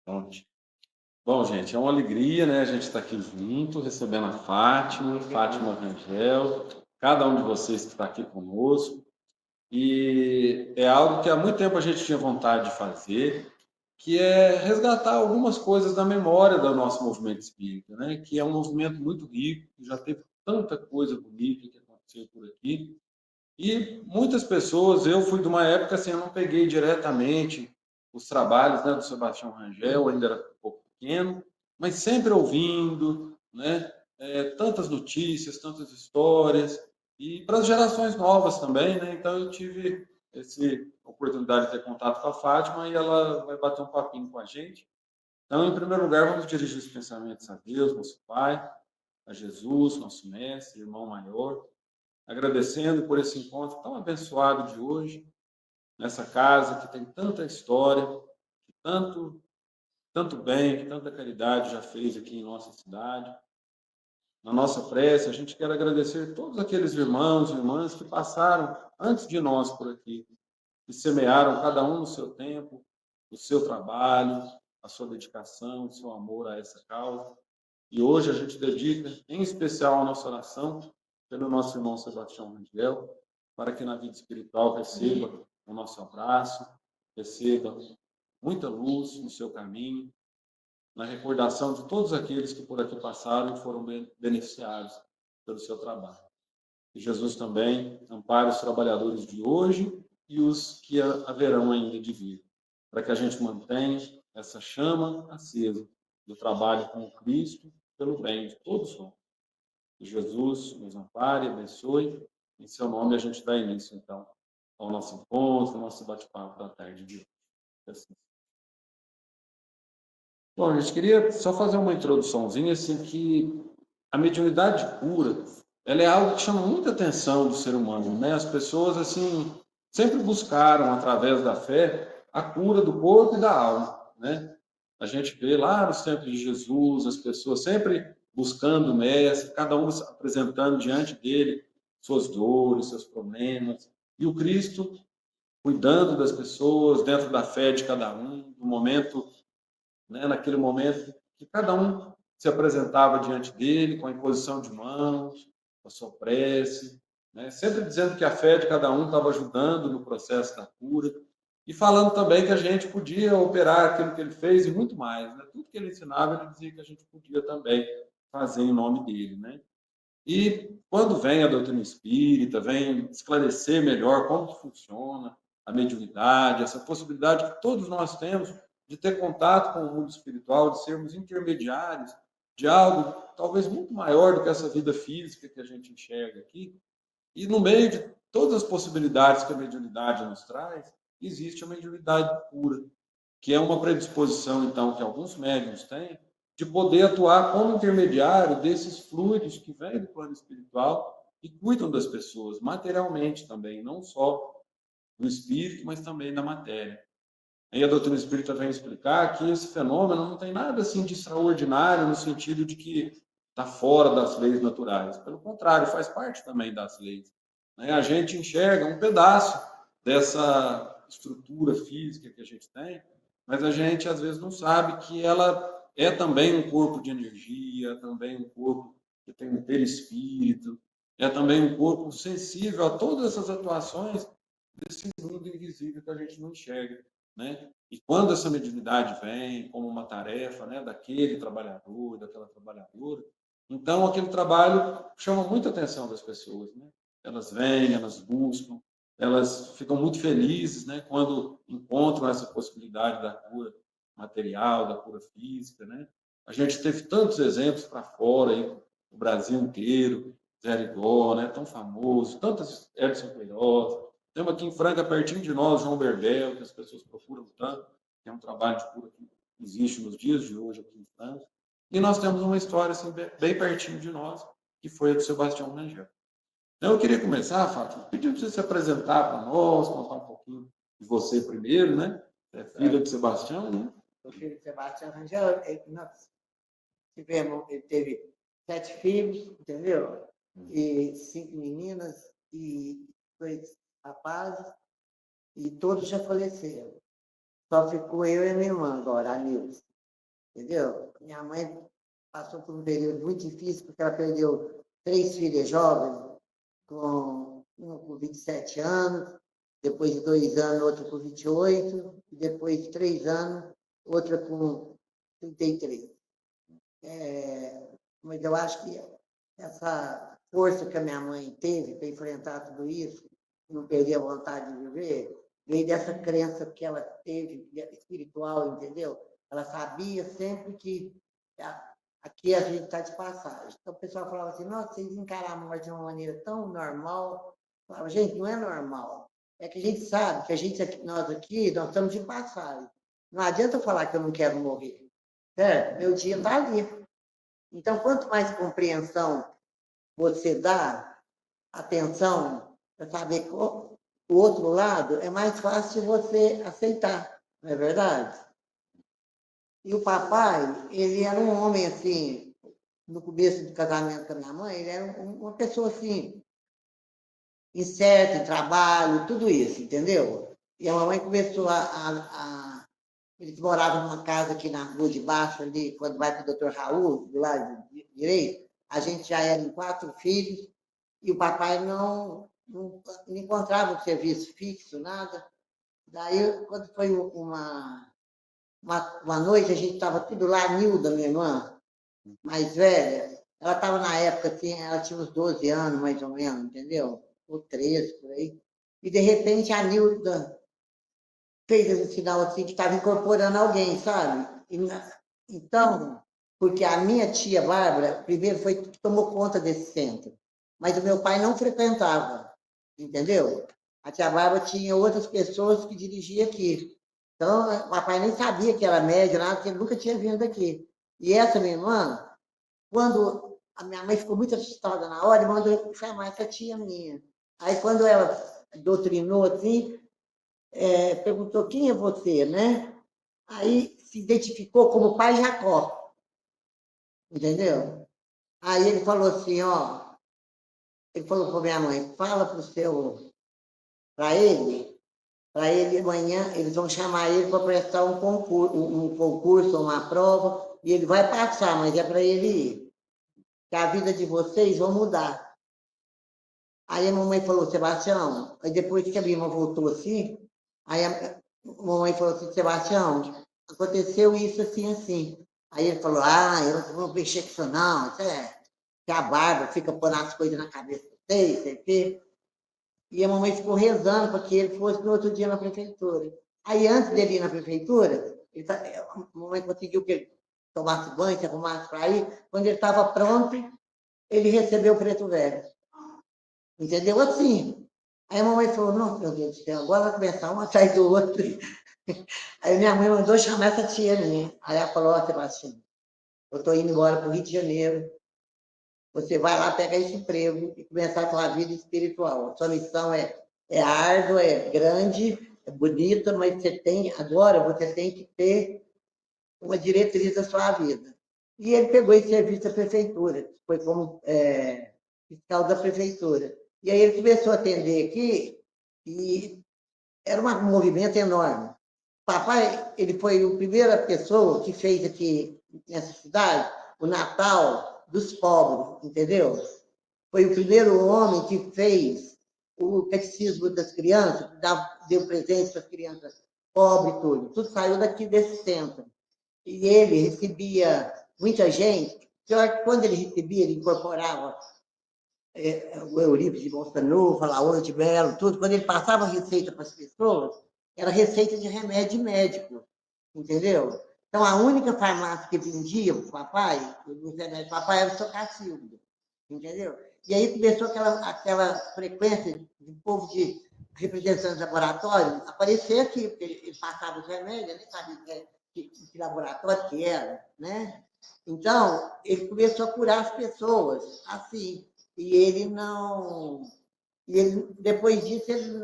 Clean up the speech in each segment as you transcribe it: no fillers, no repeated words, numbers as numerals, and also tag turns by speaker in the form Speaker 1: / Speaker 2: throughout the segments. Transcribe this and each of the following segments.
Speaker 1: Pronto. Bom, gente, é uma alegria, né? A gente está aqui junto, recebendo a Fátima Rangel, cada um de vocês que está aqui conosco. E é algo que há muito tempo a gente tinha vontade de fazer, que é resgatar algumas coisas da memória do nosso movimento espírita, né? Que é um movimento muito rico, que já teve tanta coisa bonita que aconteceu por aqui. E muitas pessoas, eu fui de uma época assim, eu não peguei diretamente os trabalhos, né, do Sebastião Rangel, ainda era um pouco pequeno, mas sempre ouvindo, né, tantas notícias, tantas histórias, e para as gerações novas também, né, então eu tive essa oportunidade de ter contato com a Fátima e ela vai bater um papinho com a gente. Então, em primeiro lugar, vamos dirigir os pensamentos a Deus, nosso Pai, a Jesus, nosso Mestre, irmão maior, agradecendo por esse encontro tão abençoado de hoje, nessa casa que tem tanta história, que tanto bem, que tanta caridade já fez aqui em nossa cidade. Na nossa prece, a gente quer agradecer todos aqueles irmãos e irmãs que passaram antes de nós por aqui, que semearam cada um no seu tempo, o seu trabalho, a sua dedicação, o seu amor a essa causa. E hoje a gente dedica, em especial, a nossa oração pelo nosso irmão Sebastião Rangel, para que na vida espiritual receba o nosso abraço, receba muita luz no seu caminho, na recordação de todos aqueles que por aqui passaram e foram beneficiados pelo seu trabalho. Que Jesus também ampare os trabalhadores de hoje e os que haverão ainda de vir, para que a gente mantenha essa chama acesa do trabalho com o Cristo pelo bem de todos nós. Que Jesus nos ampare, abençoe. Em seu nome a gente dá início, então, ao nosso encontro, ao nosso bate-papo da tarde de hoje. Assim. Bom, a gente queria só fazer uma introduçãozinha, assim, que a mediunidade pura, ela é algo que chama muita atenção do ser humano, né? As pessoas, assim, sempre buscaram, através da fé, a cura do corpo e da alma, né? A gente vê lá nos tempos de Jesus, as pessoas sempre buscando o mestre, cada um apresentando diante dele suas dores, seus problemas, e o Cristo cuidando das pessoas, dentro da fé de cada um, no momento, né, naquele momento que cada um se apresentava diante dele com a imposição de mãos, com a sua prece, né, sempre dizendo que a fé de cada um estava ajudando no processo da cura e falando também que a gente podia operar aquilo que ele fez e muito mais, né? Tudo que ele ensinava, ele dizia que a gente podia também fazer em nome dele, né? E quando vem a doutrina espírita, vem esclarecer melhor como que funciona a mediunidade, essa possibilidade que todos nós temos de ter contato com o mundo espiritual, de sermos intermediários de algo talvez muito maior do que essa vida física que a gente enxerga aqui. E no meio de todas as possibilidades que a mediunidade nos traz, existe a mediunidade pura, que é uma predisposição, então, que alguns médiuns têm, de poder atuar como intermediário desses fluidos que vêm do plano espiritual e cuidam das pessoas, materialmente também, não só do espírito, mas também da matéria. Aí a doutrina espírita vem explicar que esse fenômeno não tem nada assim de extraordinário no sentido de que está fora das leis naturais. Pelo contrário, faz parte também das leis. Né? A gente enxerga um pedaço dessa estrutura física que a gente tem, mas a gente às vezes não sabe que ela é também um corpo de energia, é também um corpo que tem um perispírito, é também um corpo sensível a todas essas atuações desse mundo invisível que a gente não enxerga, né? E quando essa mediunidade vem como uma tarefa, né, daquele trabalhador, daquela trabalhadora, então aquele trabalho chama muita atenção das pessoas, né? Elas vêm, elas buscam, elas ficam muito felizes, né, quando encontram essa possibilidade da cura material, da cura física, né? A gente teve tantos exemplos para fora aí, o Brasil inteiro, Zé Rigó, né, tão famoso, tantas Edson Queiroz, temos aqui em Franca, pertinho de nós, João Berbel, que as pessoas procuram tanto, que é um trabalho de cura que existe nos dias de hoje aqui em Franca. E nós temos uma história assim, bem pertinho de nós, que foi a do Sebastião Rangel. Então, eu queria começar, Fátima, pedindo para você se apresentar para nós, contar um pouquinho de você primeiro, né? É filha de Sebastião, né?
Speaker 2: O filho de Sebastião Rangel, nós tivemos, ele teve 7 filhos, entendeu? E 5 meninas e 2 rapazes, e todos já faleceram. Só ficou eu e a minha irmã agora, a Nilce. entendeu? Minha mãe passou por um período muito difícil, porque ela perdeu 3 filhas jovens, uma com 27 anos, depois de 2 anos, outra com 28, e depois de 3 anos, outra com 33. Mas eu acho que essa força que a minha mãe teve para enfrentar tudo isso, não perder a vontade de viver, veio dessa crença que ela teve, espiritual, entendeu? Ela sabia sempre que aqui a gente está de passagem. Então o pessoal falava assim, nossa, vocês encaram a morte de uma maneira tão normal. Eu falava, gente, não é normal. É que a gente sabe que nós aqui, nós estamos de passagem. Não adianta eu falar que eu não quero morrer. Meu dia está ali. Então, quanto mais compreensão você dá, atenção, para saber o outro lado, é mais fácil você aceitar, não é verdade? E o papai, ele era um homem assim, no começo do casamento com a minha mãe, ele era uma pessoa assim, incerta em trabalho, tudo isso, entendeu? E a mamãe começou eles moravam numa casa aqui na rua de baixo, ali, quando vai para o doutor Raul, do lado direito, a gente já era em 4 filhos, e o papai não encontrava um serviço fixo, nada. Daí, quando foi uma noite, a gente estava tudo lá, a Nilda, minha irmã, mais velha, ela estava na época, assim, ela tinha uns 12 anos, mais ou menos, entendeu? Ou 13, por aí. E, de repente, a Nilda fez esse sinal assim que estava incorporando alguém, sabe? Então, porque a minha tia Bárbara, primeiro foi que tomou conta desse centro, mas o meu pai não frequentava, entendeu? A tia Bárbara tinha outras pessoas que dirigiam aqui. Então, o papai nem sabia que era média, nada, porque ele nunca tinha vindo aqui. E essa minha irmã, quando a minha mãe ficou muito assustada na hora, mandou chamar essa tia minha. Aí, quando ela doutrinou assim, perguntou quem é você, né? Aí se identificou como pai Jacó, entendeu? Aí ele falou assim, ó, ele falou para minha mãe, fala para ele amanhã eles vão chamar ele para prestar um concurso, uma prova, e ele vai passar, mas é para ele ir, que a vida de vocês vão mudar. Aí a mamãe falou, Sebastião, aí depois que a minha irmã voltou assim, aí a mamãe falou assim, Sebastião, aconteceu isso assim, assim. Aí ele falou, eu não vou mexer com isso não, isso que a Bárbara fica pondo as coisas na cabeça de vocês, sei o quê. E a mamãe ficou rezando para que ele fosse no outro dia na prefeitura. Aí antes dele ir na prefeitura, a mamãe conseguiu que ele tomasse banho, se arrumasse para ir. Quando ele estava pronto, ele recebeu o preto velho. Entendeu? Assim. Aí a mamãe falou, não, meu Deus do céu, agora vai começar um atrás do outro. Aí minha mãe mandou chamar essa tia minha. Aí ela falou, ó, Sebastião, eu estou indo embora para o Rio de Janeiro. Você vai lá pegar esse emprego e começar a sua vida espiritual. A sua missão é árdua, é grande, é bonita, mas agora você tem que ter uma diretriz da sua vida. E ele pegou esse serviço da prefeitura, foi como fiscal da prefeitura. E aí ele começou a atender aqui e era um movimento enorme. Papai, ele foi a primeira pessoa que fez aqui nessa cidade o Natal dos pobres, entendeu? Foi o primeiro homem que fez o catecismo das crianças, deu presente para as crianças pobres, tudo. Tudo saiu daqui desse centro. E ele recebia muita gente. Quando ele recebia, ele incorporava o Eurípides de Monsanova, Lauro de Mello, tudo. Quando ele passava a receita para as pessoas, era receita de remédio médico, entendeu? Então, a única farmácia que vendia para o papai, o remédio do papai, era o seu Cacildo, entendeu? E aí começou aquela frequência de povo de representantes de laboratório aparecer aqui, porque ele passava os remédios, nem sabia que laboratório que era, né? Então, ele começou a curar as pessoas, assim, e ele não... E ele, depois disso, ele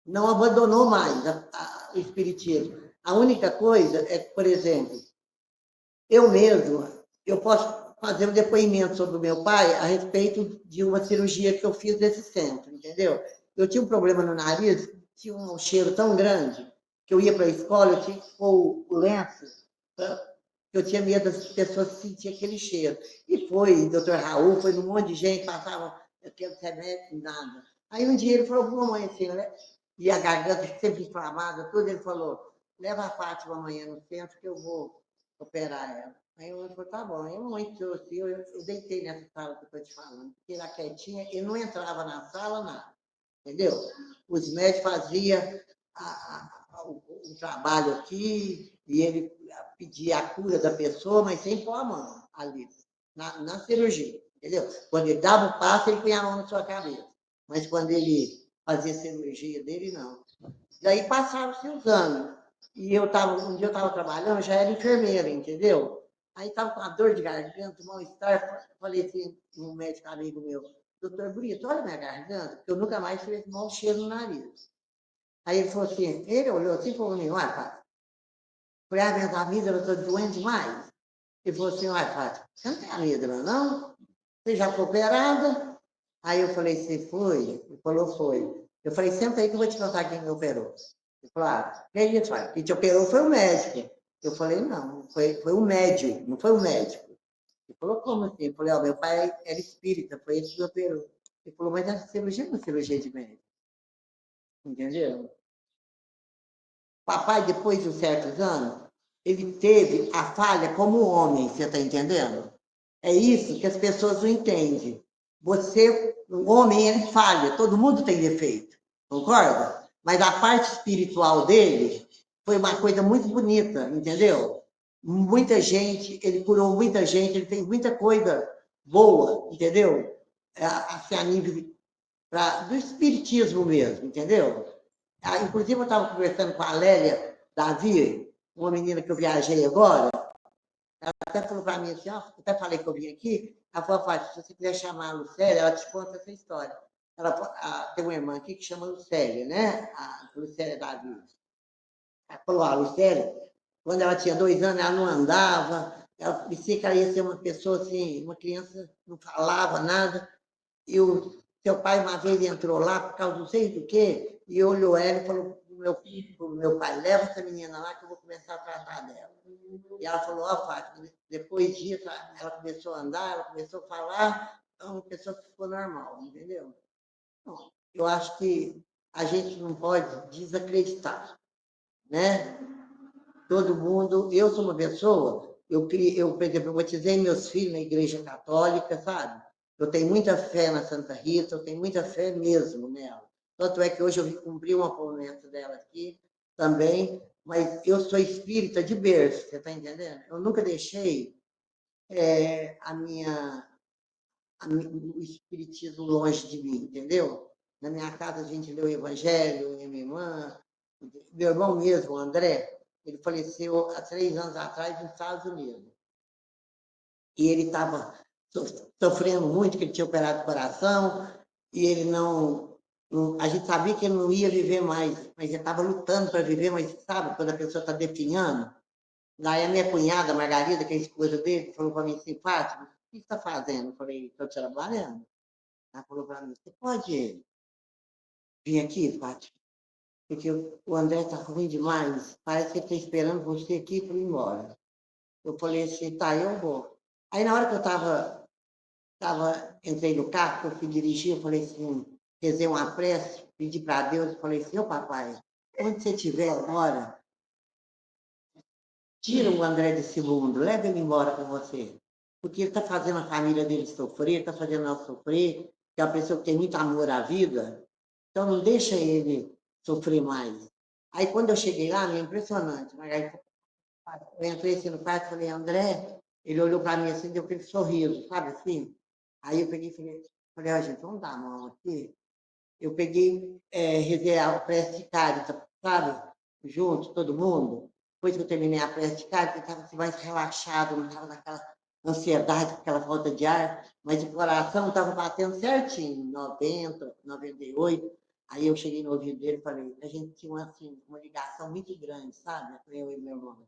Speaker 2: não abandonou mais o espiritismo. A única coisa é que, por exemplo, eu mesmo, eu posso fazer um depoimento sobre o meu pai a respeito de uma cirurgia que eu fiz nesse centro, entendeu? Eu tinha um problema no nariz, tinha um cheiro tão grande, que eu ia para a escola, eu tinha que pôr o lenço, eu tinha medo das pessoas sentirem aquele cheiro. E foi, doutor Raul, foi um monte de gente, passava aquele remédio, nada. Aí um dia ele falou para a mamãe assim, né? E a garganta sempre inflamada, tudo, ele falou, leva a Fátima amanhã no centro que eu vou operar ela. Aí eu falei, tá bom. Aí a mamãe trouxe, eu deitei nessa sala que eu estou te falando, fiquei lá quietinha, ele não entrava na sala, nada, entendeu? Os médicos faziam o trabalho aqui, e ele pedia a cura da pessoa, mas sem pôr a mão ali, na cirurgia, entendeu? Quando ele dava o passo, ele punha a mão na sua cabeça. Mas quando ele fazia a cirurgia dele, não. Daí passaram-se os anos. E um dia eu estava trabalhando, já era enfermeira, entendeu? Aí estava com uma dor de garganta, um mal-estar. Falei assim, um médico amigo meu, doutor Brito, olha minha garganta, porque eu nunca mais tive esse mau cheiro no nariz. Aí ele falou assim, ele olhou assim e falou assim, uai, Fátima, falei, ah, minhas amígdalas, eu estou doente demais. Ele falou assim, uai, Fátima, você não tem amígdala, não? Você já foi operada? Aí eu falei, você foi? Ele falou, foi. Eu falei, senta aí que eu vou te contar quem me operou. Ele falou, ah, quem é isso? Quem te operou foi o médico. Eu falei, não, foi o médico, não foi o médico. Ele falou, como assim? Eu falei, ó, meu pai era espírita, foi ele que me operou. Ele falou, mas essa cirurgia não é cirurgia de médico. Entendeu? Papai, depois de certos anos, ele teve a falha como homem, você está entendendo? É isso que as pessoas não entendem. Você, o homem, ele falha, todo mundo tem defeito, concorda? Mas a parte espiritual dele foi uma coisa muito bonita, entendeu? Muita gente, ele curou muita gente, ele fez muita coisa boa, entendeu? Assim, a nível do espiritismo mesmo, entendeu? Inclusive, eu estava conversando com a Lélia Davi, uma menina que eu viajei agora, ela até falou para mim assim, ó, até falei que eu vim aqui, ela falou, Fátima, se você quiser chamar a Lucélia, ela te conta essa história. Ela, tem uma irmã aqui que chama Lucélia, né? A Lucélia Davi. Ela falou, a Lucélia, quando ela tinha 2 anos, ela não andava, ela parecia que ela ia ser uma pessoa assim, uma criança, não falava nada, e o seu pai uma vez entrou lá por causa não sei do quê, e olhou ela e falou pro meu pai, leva essa menina lá que eu vou começar a tratar dela. E ela falou, ó, Fátima, depois disso, ela começou a andar, ela começou a falar, então uma pessoa que ficou normal, entendeu? Então, eu acho que a gente não pode desacreditar, né? Todo mundo, eu sou uma pessoa, por exemplo, eu batizei meus filhos na igreja católica, sabe? Eu tenho muita fé na Santa Rita, eu tenho muita fé mesmo nela. Tanto é que hoje eu vim cumprir uma promessa dela aqui também, mas eu sou espírita de berço, você está entendendo? Eu nunca deixei o espiritismo longe de mim, entendeu? Na minha casa a gente lê o Evangelho, eu e minha irmã, meu irmão mesmo, o André, ele faleceu há 3 anos atrás nos Estados Unidos. E ele estava sofrendo muito, que ele tinha operado o coração, e ele a gente sabia que ele não ia viver mais, mas ele estava lutando para viver, mas sabe, quando a pessoa está definhando. Daí a minha cunhada, Margarida, que é a esposa dele, falou para mim assim, Fátima, o que você está fazendo? Eu falei, estou trabalhando. Ela falou para mim, você pode vir aqui, Fátima? Porque o André está ruim demais, parece que ele está esperando você aqui para ir embora. Eu falei assim, tá, eu vou. Aí na hora que eu entrei no carro, que eu fui dirigir, eu falei assim, rezei uma prece, pedi para Deus, falei assim, ô papai, onde você estiver agora, tira o André desse mundo, leva ele embora com você. Porque ele está fazendo a família dele sofrer, está fazendo nós sofrer, que é uma pessoa que tem muito amor à vida, então não deixa ele sofrer mais. Aí quando eu cheguei lá, é impressionante, eu entrei assim no quarto e falei, André, ele olhou para mim assim, deu aquele sorriso, sabe assim? Aí eu peguei e falei, ó, gente, vamos dar a mão aqui. Eu peguei, rezei a prece de Cáritas, sabe? Junto, todo mundo. Depois que eu terminei a prece de Cáritas, eu estava assim, mais relaxado, não estava naquela ansiedade, aquela falta de ar, mas o coração estava batendo certinho, 90, 98. Aí eu cheguei no ouvido dele e falei, a gente tinha assim, uma ligação muito grande, sabe? Eu e meu irmão.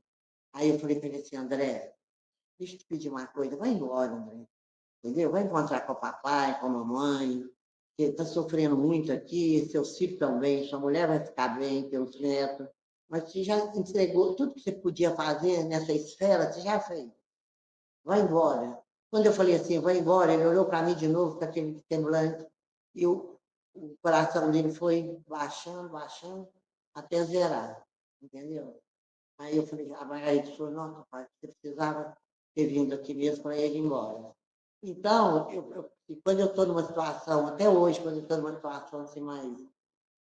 Speaker 2: Aí eu falei para ele assim, André, deixa eu te pedir uma coisa, vai embora, André, entendeu? Vai encontrar com o papai, com a mamãe, que está sofrendo muito aqui, seus filhos também, sua mulher vai ficar bem, teus netos, mas você já entregou tudo que você podia fazer nessa esfera, você já fez. Vai embora. Quando eu falei assim, vai embora, ele olhou para mim de novo com aquele semblante e o coração dele foi baixando, baixando, até zerar, entendeu? Aí eu falei, a Margarida falou, nossa, pai, você precisava ter vindo aqui mesmo para ele ir embora. Então, quando eu estou numa situação, até hoje, quando eu estou numa situação assim mais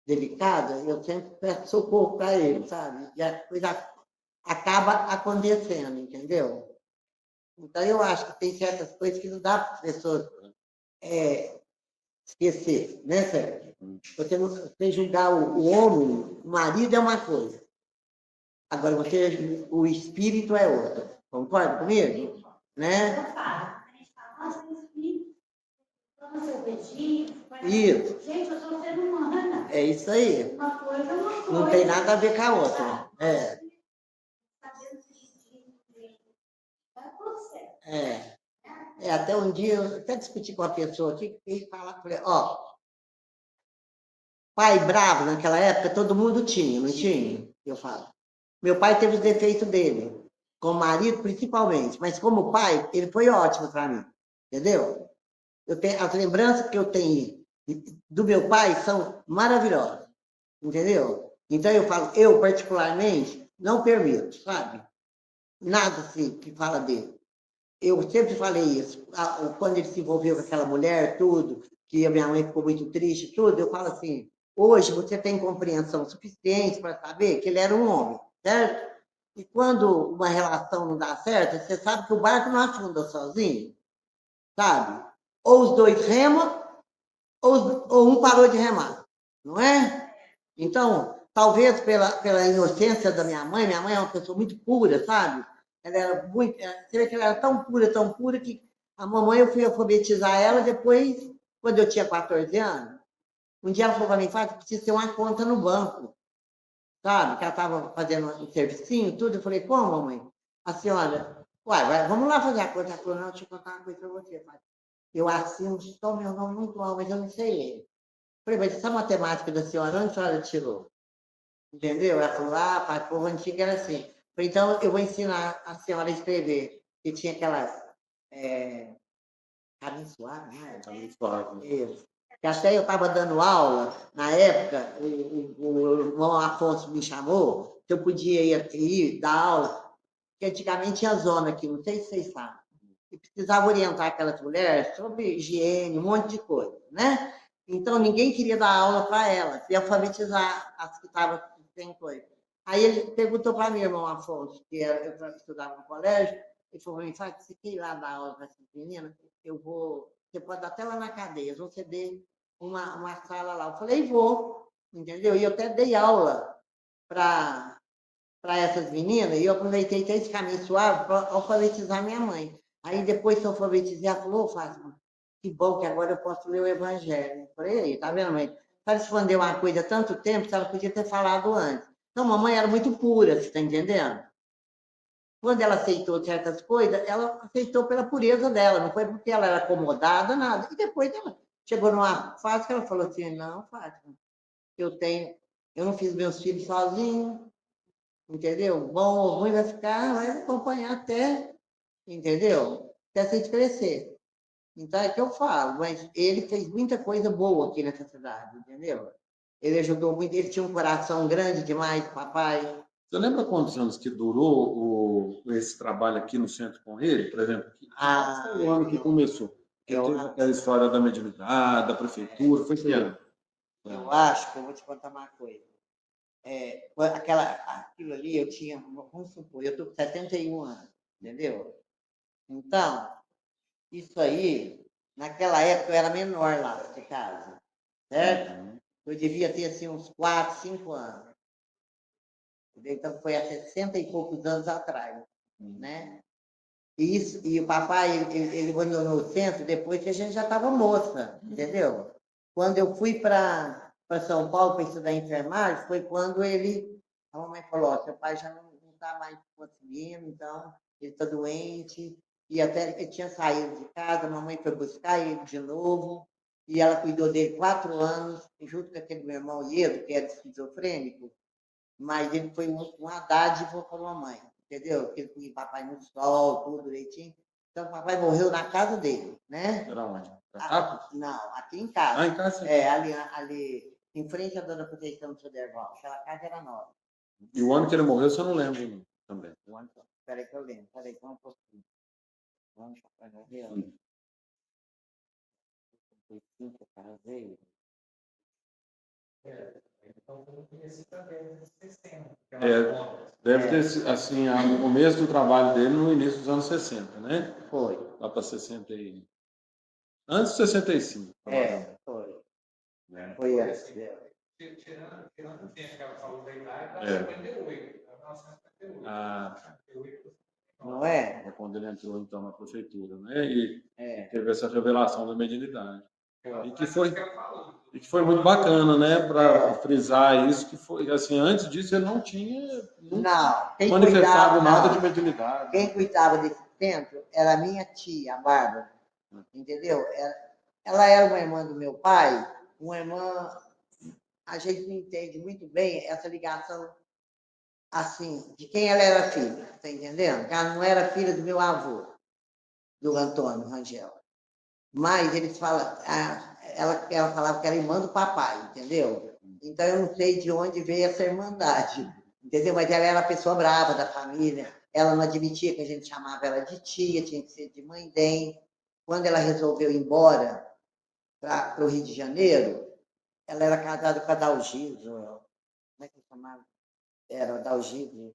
Speaker 2: delicada, eu sempre peço socorro para ele, sabe? E a coisa acaba acontecendo, entendeu? Então, eu acho que tem certas coisas que não dá para as pessoas esquecer, né, Sérgio? Você julgar o homem, o marido é uma coisa, agora você, o espírito é outra. Concorda comigo? Né? Isso. Gente, eu sou ser humana. É isso aí. Uma coisa é uma coisa. Não tem nada a ver com a outra. É. Até um dia, eu até discuti com uma pessoa aqui, que fala, ó, pai bravo naquela época, todo mundo tinha, não tinha? Eu falo. Meu pai teve os defeitos dele, como marido principalmente, mas como pai, ele foi ótimo para mim, entendeu? As lembranças que eu tenho do meu pai são maravilhosas, entendeu? Então eu falo, eu particularmente não permito, sabe? Nada assim que fala dele. Eu sempre falei isso. Quando ele se envolveu com aquela mulher, tudo, que a minha mãe ficou muito triste, tudo, eu falo assim, hoje você tem compreensão suficiente para saber que ele era um homem, certo? E quando uma relação não dá certo, você sabe que o barco não afunda sozinho, sabe? Ou os dois remam, ou um parou de remar, não é? Então, talvez pela inocência da minha mãe é uma pessoa muito pura, sabe? Ela era muito. Você vê que ela era tão pura, que a mamãe eu fui alfabetizar ela depois, quando eu tinha 14 anos. Um dia ela falou para mim, Fátima, precisa ter uma conta no banco, sabe? Que ela estava fazendo um servicinho, tudo. Eu falei, como, mamãe? A senhora, vai, vamos lá fazer a conta. Ela falou, não, deixa eu contar uma coisa para você, Fátima. Eu assino só meu nome muito mal, mas eu não sei ler. Falei, mas essa matemática da senhora, onde a senhora tirou? Entendeu? Ela falou, pai, o povo antigo era assim. Falei, então, eu vou ensinar a senhora a escrever. E tinha aquelas caminho suave, né?
Speaker 1: Caminho suave.
Speaker 2: Isso. Que até eu estava dando aula, na época, o irmão Afonso me chamou, que eu podia ir dar aula, porque antigamente tinha zona aqui, não sei se vocês sabem. E precisava orientar aquelas mulheres sobre higiene, um monte de coisa, né? Então, ninguém queria dar aula para elas e alfabetizar as que estavam sem coisa. Aí ele perguntou para mim, irmão Afonso, que eu estudava no colégio, ele falou para mim, sabe, você quer ir lá dar aula para essas meninas? Eu vou, você pode até lá na cadeia, eles vão ceder uma sala lá. Eu falei, vou, entendeu? E eu até dei aula para essas meninas, e eu aproveitei até esse caminho suave para alfabetizar minha mãe. Aí depois que eu alfabetizei, ela falou, Fátima, que bom que agora eu posso ler o Evangelho. Eu falei, aí, tá vendo, mãe? Ela escondeu uma coisa há tanto tempo que ela podia ter falado antes. Então, mamãe era muito pura, você está entendendo? Quando ela aceitou certas coisas, ela aceitou pela pureza dela, não foi porque ela era acomodada, nada. E depois ela chegou numa fase que ela falou assim, não, Fátima, eu não fiz meus filhos sozinho, entendeu? Bom ou ruim vai acompanhar até, entendeu? Até se crescer. Então é que eu falo, mas ele fez muita coisa boa aqui nessa cidade, entendeu? Ele ajudou muito, ele tinha um coração grande demais, papai.
Speaker 1: Você lembra quantos anos que durou esse trabalho aqui no Centro com ele, por exemplo? Foi o ano que começou. Que teve aquela história da mediunidade, da prefeitura, foi que ano?
Speaker 2: Eu acho que eu vou te contar uma coisa. Aquilo ali eu tinha, vamos supor, eu estou com 71 anos, entendeu? Então, isso aí, naquela época eu era menor lá de casa, certo? Eu devia ter assim uns 4, 5 anos. Então foi há 60 e poucos anos atrás, né? E o papai, ele abandonou o centro depois que a gente já estava moça, entendeu? Quando eu fui para São Paulo para estudar enfermagem, foi quando a mamãe falou, ó, seu pai já não está mais conseguindo, então ele está doente, e até ele tinha saído de casa, a mamãe foi buscar ele de novo, e ela cuidou dele 4 anos, junto com aquele meu irmão Iedo, que era esquizofrênico, mas ele foi uma dádiva para a mamãe, entendeu? Porque ele tinha papai no sol, tudo direitinho. Então, o papai morreu na casa dele, né?
Speaker 1: Era onde?
Speaker 2: Não, aqui em casa.
Speaker 1: Ah, em casa.
Speaker 2: Ali em frente à Dona Conceição do Soderval. Aquela casa era nova.
Speaker 1: E o ano que ele morreu, você não lembra também.
Speaker 2: Peraí que eu lembro, peraí que um pouquinho. Vamos ver. 55, cara, veio.
Speaker 1: Deve ter, assim, o começo do trabalho dele no início dos anos 60, né?
Speaker 2: Foi.
Speaker 1: Lá para 60 e... Antes de 65.
Speaker 2: Foi. Foi antes.
Speaker 3: Tirando tem aquela saúde da idade,
Speaker 1: É.
Speaker 3: 58.
Speaker 2: Não é?
Speaker 1: É quando ele entrou, então, na prefeitura, né? E teve essa revelação da mediunidade. E que foi muito bacana, né? Para frisar isso, que foi, assim, antes disso ele não tinha manifestado nada de mediunidade.
Speaker 2: Quem cuidava desse centro era a minha tia, a Bárbara. Entendeu? Ela era uma irmã do meu pai, uma irmã... A gente não entende muito bem essa ligação, assim, de quem ela era filha, tá entendendo? Ela não era filha do meu avô, do Antônio Rangel. Mas eles falam, ela falava que era irmã do papai, entendeu? Então eu não sei de onde veio essa irmandade, entendeu? Mas ela era a pessoa brava da família, ela não admitia que a gente chamava ela de tia, tinha que ser de mãe dem. Quando ela resolveu ir embora para o Rio de Janeiro, ela era casada com a Dalgisa, como é que chamava? Era o Dalgisa.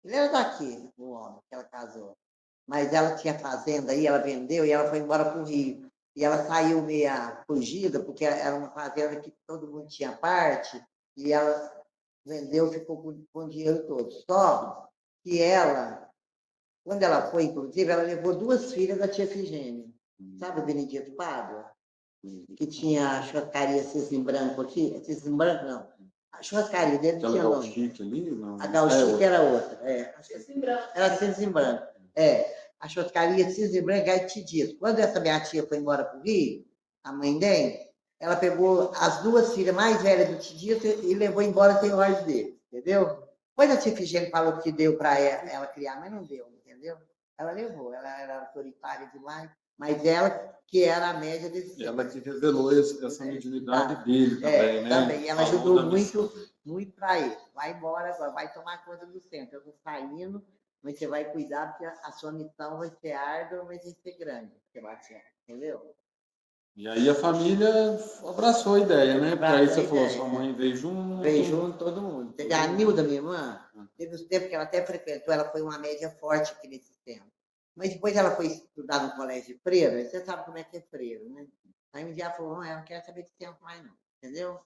Speaker 2: Ele era daqui, o homem que ela casou. Mas ela tinha fazenda aí, ela vendeu e ela foi embora para o Rio. E ela saiu meia fugida, porque era uma fazenda que todo mundo tinha parte, e ela vendeu, ficou com o dinheiro todo. Só que ela, quando ela foi, inclusive, ela levou 2 filhas da tia Efigênia. Sabe o Benedito Pádua? Que tinha a churrascaria Cisne Branco aqui? Cisne Branco, não. A churrascaria dele tinha nome.
Speaker 1: Ali, não.
Speaker 2: A Galchique era outra. Era Cisne Branco. A churrascaria Cisne Branco, aí te diz. Quando essa minha tia foi embora para o Rio, a mãe dele, ela pegou as 2 filhas mais velhas do Tidito e levou embora sem ordem dele, entendeu? Depois a tia Figênia falou que deu para ela criar, mas não deu, entendeu? Ela levou, ela era autoritária demais, mas ela que era a média desse
Speaker 1: Ela que revelou essa mediunidade dele também, né?
Speaker 2: Também. E ela ajudou muito para ele. Vai embora agora, vai tomar conta do centro. Eu estou saindo, mas você vai cuidar, porque a sua missão vai ser árdua, mas vai ser grande, Sebastião, entendeu?
Speaker 1: E aí a família abraçou a ideia, né? Porque aí você falou, sua mãe veio junto.
Speaker 2: Veio junto todo mundo. A Nilda, minha irmã, teve os tempos que ela até frequentou, ela foi uma média forte aqui nesse tempo. Mas depois ela foi estudar no colégio de freira, você sabe como é que é freira, né? Aí um dia ela falou, não, eu não quero saber de tempo mais não, entendeu?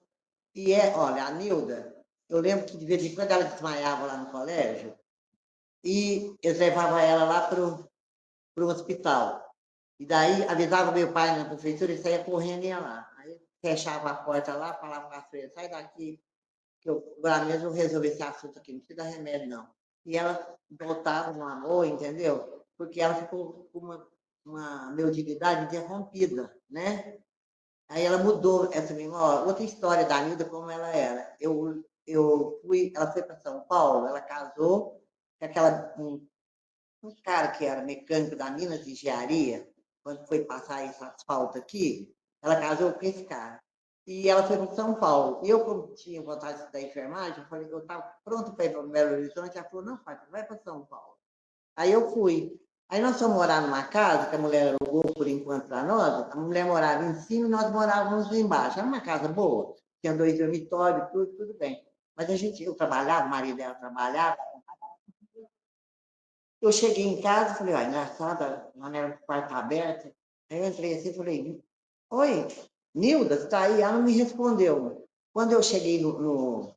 Speaker 2: E olha, a Nilda, eu lembro que de vez em quando ela desmaiava lá no colégio, e eu levava ela lá para o hospital. E daí avisava meu pai na prefeitura, ele saía correndo e ia lá. Aí fechava a porta lá, falava com a freira, sai daqui, que eu agora mesmo eu resolvi esse assunto aqui, não precisa dar remédio, não. E ela voltava no amor, entendeu? Porque ela ficou com uma mediunidade interrompida, né? Aí ela mudou essa memória. Outra história da Nilda, como ela era. Ela foi para São Paulo, ela casou com um cara que era mecânico da Minas de Engenharia, quando foi passar esse asfalto aqui, ela casou com esse cara. E ela foi para São Paulo. E eu, como tinha vontade de estudar enfermagem, eu estava pronto para ir para Belo Horizonte, ela falou, não, pai, vai para São Paulo. Aí eu fui. Aí nós fomos morar numa casa, que a mulher alugou por enquanto para nós, a mulher morava em cima e nós morávamos embaixo. Era uma casa boa, tinha 2 dormitórios, tudo bem. Mas eu trabalhava, o marido dela trabalhava. Eu cheguei em casa, falei, ó, engraçado, a janela do quarto aberta. Aí eu entrei assim e falei, oi, Nilda, você está aí? Ela não me respondeu. Quando eu cheguei no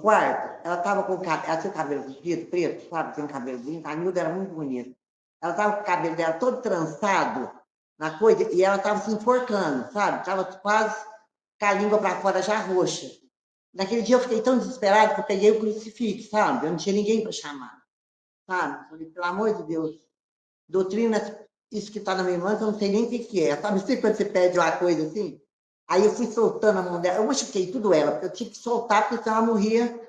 Speaker 2: quarto, ela estava com ela tinha o cabelo comprido, preto, sabe? Tinha um cabelo bonito. A Nilda era muito bonita. Ela estava com o cabelo dela todo trançado na coisa e ela estava se enforcando, sabe? Estava quase com a língua para fora já roxa. Naquele dia eu fiquei tão desesperada que eu peguei o crucifixo, sabe? Eu não tinha ninguém para chamar, sabe? Falei, pelo amor de Deus, doutrina, isso que está na minha mão, que eu não sei nem o que é. Sabe assim, quando você pede uma coisa assim? Aí eu fui soltando a mão dela, eu machuquei tudo ela, porque eu tive que soltar, porque senão ela morria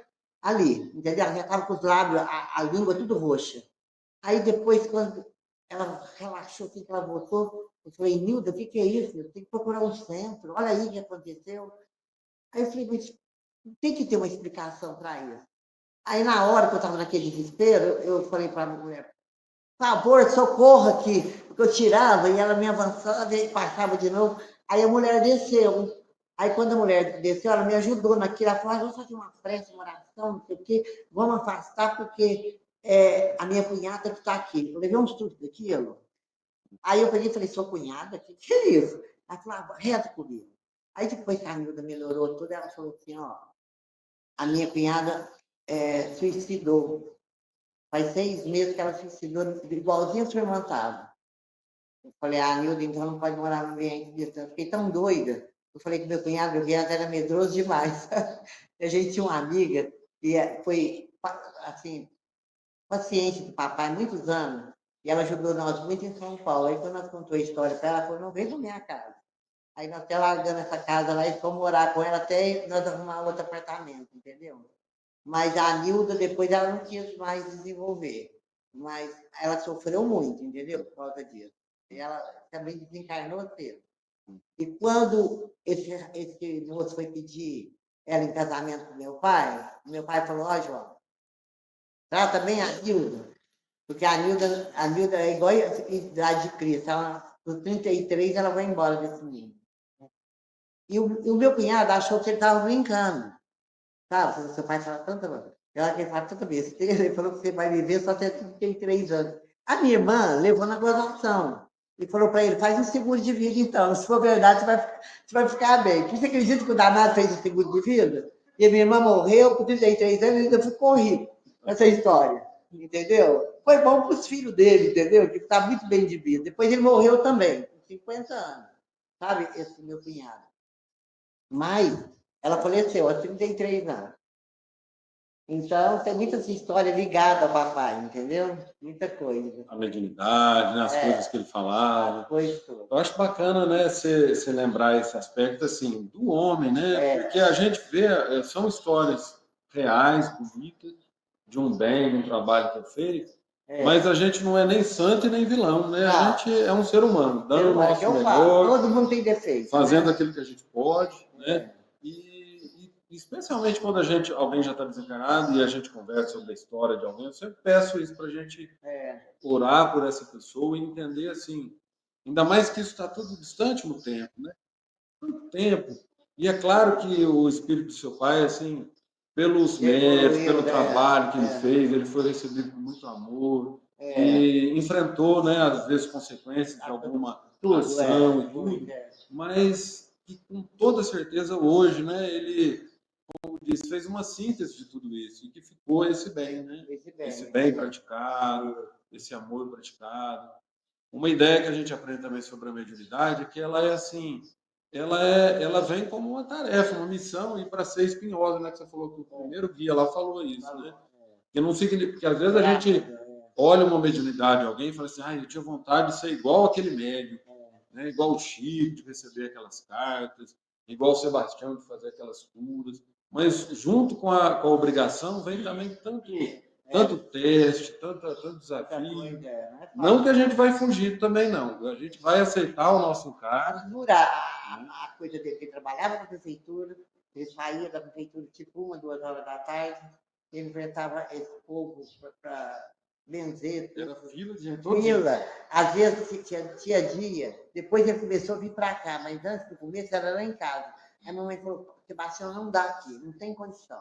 Speaker 2: ali, entendeu? Ela já estava com os lábios, a língua tudo roxa. Aí depois, quando ela relaxou, que ela voltou, eu falei, Nilda, o que é isso? Eu tenho que procurar um centro, olha aí o que aconteceu. Aí eu falei, mas tem que ter uma explicação para isso. Aí, na hora que eu estava naquele desespero, eu falei para a mulher, por favor, socorro aqui, porque eu tirava e ela me avançava e passava de novo. Aí a mulher desceu. Aí, quando a mulher desceu, ela me ajudou naquilo. Ela falou, vamos fazer uma prece, uma oração, não sei o quê, vamos afastar, porque a minha cunhada está aqui. Eu levei um susto daquilo. Aí eu peguei e falei, sua cunhada? O que é isso? Ela falou, reza comigo. Aí depois que a Nilda melhorou tudo, ela falou assim, ó, a minha cunhada suicidou. Faz 6 meses que ela suicidou, igualzinho a sua irmã estava. Eu falei, Nilda, então não pode morar no ambiente disso. Eu fiquei tão doida. Eu falei que meu cunhado era medroso demais. A gente tinha uma amiga que foi, assim, paciente do papai há muitos anos, e ela ajudou nós muito em São Paulo. Aí, quando nós contamos a história para ela, ela falou, não vem na minha casa. Aí nós até largando essa casa lá e fomos morar com ela até nós arrumar outro apartamento, entendeu? Mas a Nilda, depois, ela não quis mais desenvolver. Mas ela sofreu muito, entendeu? Por causa disso. E ela também desencarnou cedo. E quando esse moço foi pedir ela em casamento com meu pai falou, ó, João, trata bem a Nilda, porque a Nilda é igual a idade de Cristo, ela, com 33 ela vai embora desse mundo. E o meu cunhado achou que ele estava brincando. Sabe, seu pai fala ele fala tanta besteira, ele falou que você vai viver só até 33 anos. A minha irmã levou na gozação e falou para ele, faz um seguro de vida então, se for verdade você vai ficar bem. Você acredita que o danado fez o seguro de vida? E a minha irmã morreu com 33 anos e ainda ficou rico essa história, entendeu? Foi bom para os filhos dele, entendeu? Que está muito bem de vida. Depois ele morreu também, com 50 anos, sabe, esse meu cunhado. Mas ela faleceu aos 33 anos. Então, tem muitas histórias ligadas ao papai, entendeu? Muita coisa.
Speaker 1: A mediunidade, né, as coisas que ele falava.
Speaker 2: Coisa toda.
Speaker 1: Eu acho bacana, né, você lembrar esse aspecto, assim, do homem, né? Porque a gente vê, são histórias reais, bonitas, de um bem, de um trabalho que é feito, mas a gente não é nem santo e nem vilão, né? A gente é um ser humano, dando o nosso melhor,
Speaker 2: todo mundo tem defeito,
Speaker 1: fazendo
Speaker 2: né?
Speaker 1: aquilo que a gente pode, né? E especialmente quando alguém já está desencarnado e a gente conversa sobre a história de alguém, eu sempre peço isso para a gente orar por essa pessoa e entender assim, ainda mais que isso está tudo distante no tempo, né? Muito tempo. E é claro que o espírito do seu pai, assim, pelos méritos, pelo trabalho que ele fez, ele foi recebido com muito amor e enfrentou, né, às vezes consequências de alguma ação e tudo, mas que com toda certeza hoje, né, ele, como disse, fez uma síntese de tudo isso e que ficou esse bem, né? Esse bem praticado, esse amor praticado. Uma ideia que a gente aprende também sobre a mediunidade é que ela é assim, ela vem como uma tarefa, uma missão e para ser espinhosa, né? Que você falou que o primeiro guia lá falou isso, né? Que não significa, porque às vezes a gente olha uma mediunidade de alguém e fala assim, eu tinha vontade de ser igual aquele médium, né? Igual o Chico de receber aquelas cartas, igual o Sebastião de fazer aquelas curas. Mas junto com a obrigação vem também tanto teste, tanto desafio. Não que a gente vai fugir também, não. A gente vai aceitar o nosso encargo.
Speaker 2: A coisa dele, que ele trabalhava na prefeitura, ele saía da prefeitura tipo 1, 2 horas da tarde, ele enfrentava esse povo para benzer.
Speaker 1: Era fila de gente.
Speaker 2: Fila. Às vezes tinha dia, depois ele começou a vir para cá, mas antes do começo era lá em casa. Aí a mamãe falou, Sebastião, não dá aqui, não tem condição.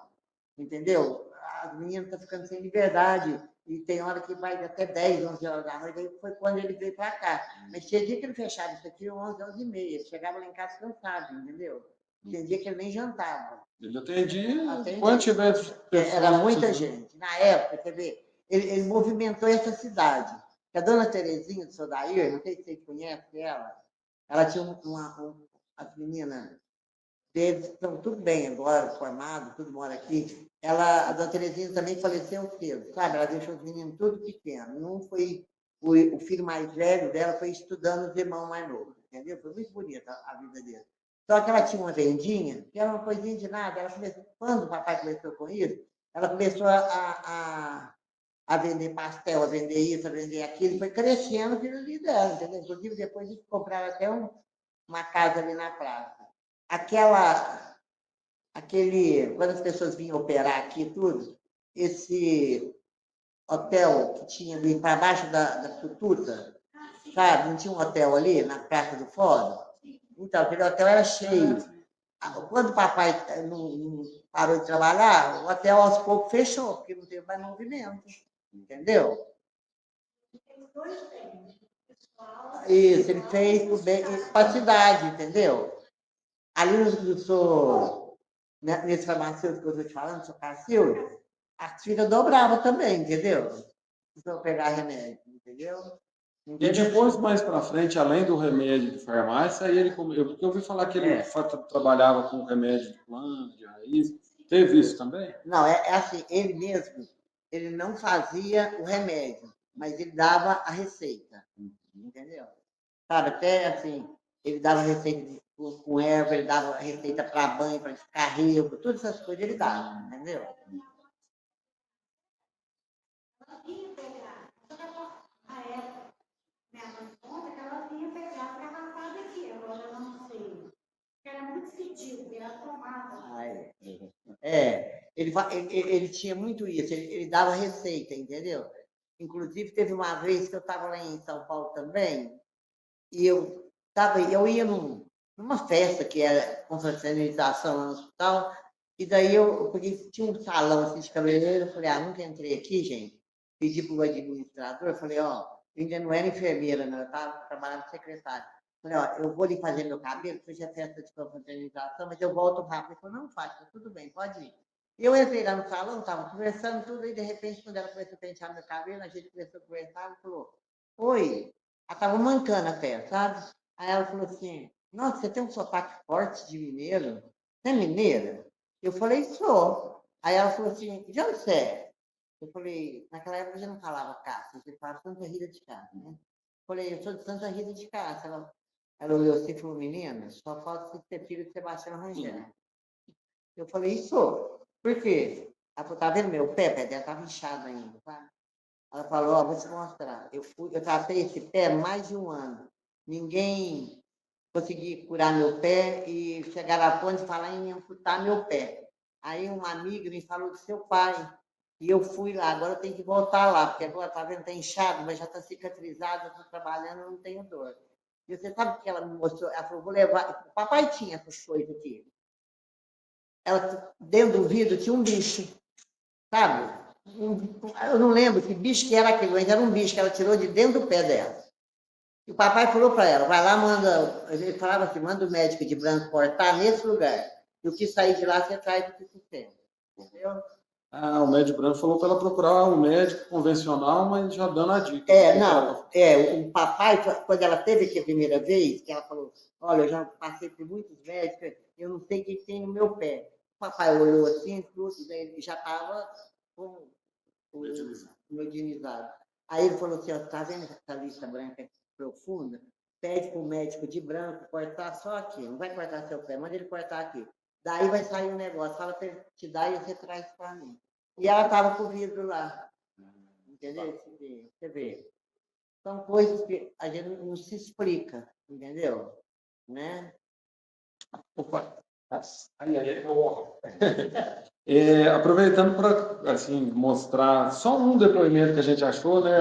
Speaker 2: Entendeu? A menina está ficando sem liberdade e tem hora que vai até 10, 11 horas da noite. Aí foi quando ele veio para cá. Mas tinha dia que ele fechava isso aqui 11, 11 e meia. Ele chegava lá em casa cansado, entendeu? Tinha dia que ele nem jantava.
Speaker 1: Ele atendia quando tivesse pessoas.
Speaker 2: Era muita gente. Na época, quer ver, ele movimentou essa cidade. A dona Terezinha do Sodair, não sei se vocês conhecem ela tinha as meninas deles estão tudo bem agora, formados, tudo mora aqui. A dona Terezinha também faleceu cedo, sabe? Ela deixou os meninos tudo pequenos. Não foi o filho mais velho dela foi estudando os irmãos mais novos, entendeu? Foi muito bonita a vida dele. Só que ela tinha uma vendinha, que era uma coisinha de nada. Ela falou, quando o papai começou com isso, ela começou a vender pastel, a vender isso, a vender aquilo, foi crescendo aquilo ali dela, entendeu? Inclusive, depois eles compraram até uma casa ali na praça. Quando as pessoas vinham operar aqui e tudo, esse hotel que tinha ali para baixo da Tututa, sabe? Não tinha um hotel ali na Praça do Fórum? Então, aquele hotel era cheio. Quando o papai não parou de trabalhar, o hotel aos poucos fechou, porque não teve mais movimento. Entendeu? Isso, ele fez para a cidade, entendeu? Ali nesse farmacêutico que eu estou te falando, seu Cacildo, as filas dobravam também, entendeu? Se eu pegar remédio, entendeu?
Speaker 1: E depois, mais para frente, além do remédio de farmácia, aí porque eu ouvi falar que ele trabalhava com remédio de planta, de raiz. Teve isso também?
Speaker 2: Não, é assim, ele mesmo, ele não fazia o remédio, mas ele dava a receita, entendeu? Sabe, até assim, ele dava receita com erva, ele dava receita para banho, para descarrego, todas essas coisas ele dava, entendeu?
Speaker 4: Minha mãe conta que ela vinha pegar garrafada aqui, agora eu não sei. Era muito fedido, era tomada.
Speaker 2: Ele tinha muito isso, ele dava receita, entendeu? Inclusive, teve uma vez que eu estava lá em São Paulo também, e eu ia numa festa que era confraternização lá no hospital, e daí porque tinha um salão assim de cabeleireiro, eu falei, nunca entrei aqui, gente. Pedi para o administrador, eu falei, eu ainda não era enfermeira, não, eu estava trabalhando de secretária. Falei, eu vou ali fazer meu cabelo, hoje é festa de confraternização, mas eu volto rápido. Ele falou, não, Fátima, tudo bem, pode ir. Eu entrei lá no salão, estava conversando tudo, e de repente, quando ela começou a pentear meu cabelo, a gente começou a conversar, ela falou, oi, ela estava mancando até, sabe? Aí ela falou assim, nossa, você tem um sotaque forte de mineiro? Você é mineira? Eu falei, sou. Aí ela falou assim, de onde você é? Eu falei, naquela época eu já não falava Cássia, eu falava Santa Rita de Cássia, né? Eu falei, eu sou de Santa Rita de Cássia. Ela olhou assim e falou, menina, só falta você ser filho de Sebastião Rangel. Eu falei, sou. Por quê? Ela falou, tá vendo meu pé? O pé dela estava inchado ainda, tá? Ela falou, vou te mostrar. Eu tratei esse pé mais de um ano. Ninguém conseguia curar meu pé e chegaram a ponto de falar em amputar meu pé. Aí uma amiga me falou do seu pai. E eu fui lá, agora eu tenho que voltar lá, porque agora está vendo, está inchado, mas já está cicatrizado, estou trabalhando, não tenho dor. E você sabe o que ela me mostrou? Ela falou, vou levar. O papai tinha essas coisas aqui. Dentro do vidro tinha um bicho, sabe? Eu não lembro que bicho que era aquele, mas era um bicho que ela tirou de dentro do pé dela. E o papai falou para ela, vai lá, ele falava assim, manda o médico de branco cortar nesse lugar. E o que sair de lá, você traz o que você tem. Entendeu?
Speaker 1: O médico branco falou para ela procurar um médico convencional, mas já dando a dica.
Speaker 2: O papai, quando ela teve aqui a primeira vez, que ela falou, olha, eu já passei por muitos médicos, eu não sei o que tem no meu pé. O papai olhou assim, tudo, ele já estava com medianizado. Aí ele falou assim, tá vendo essa lista branca profunda? Pede para o médico de branco cortar só aqui, não vai cortar seu pé, manda ele cortar aqui. Daí vai sair um negócio, fala para ele te dar e você traz para mim. E ela estava com o vidro lá. Entendeu? Você vê. São coisas que a gente não se explica, entendeu? Né?
Speaker 1: Opa. Aproveitando para assim, mostrar só um depoimento que a gente achou, né?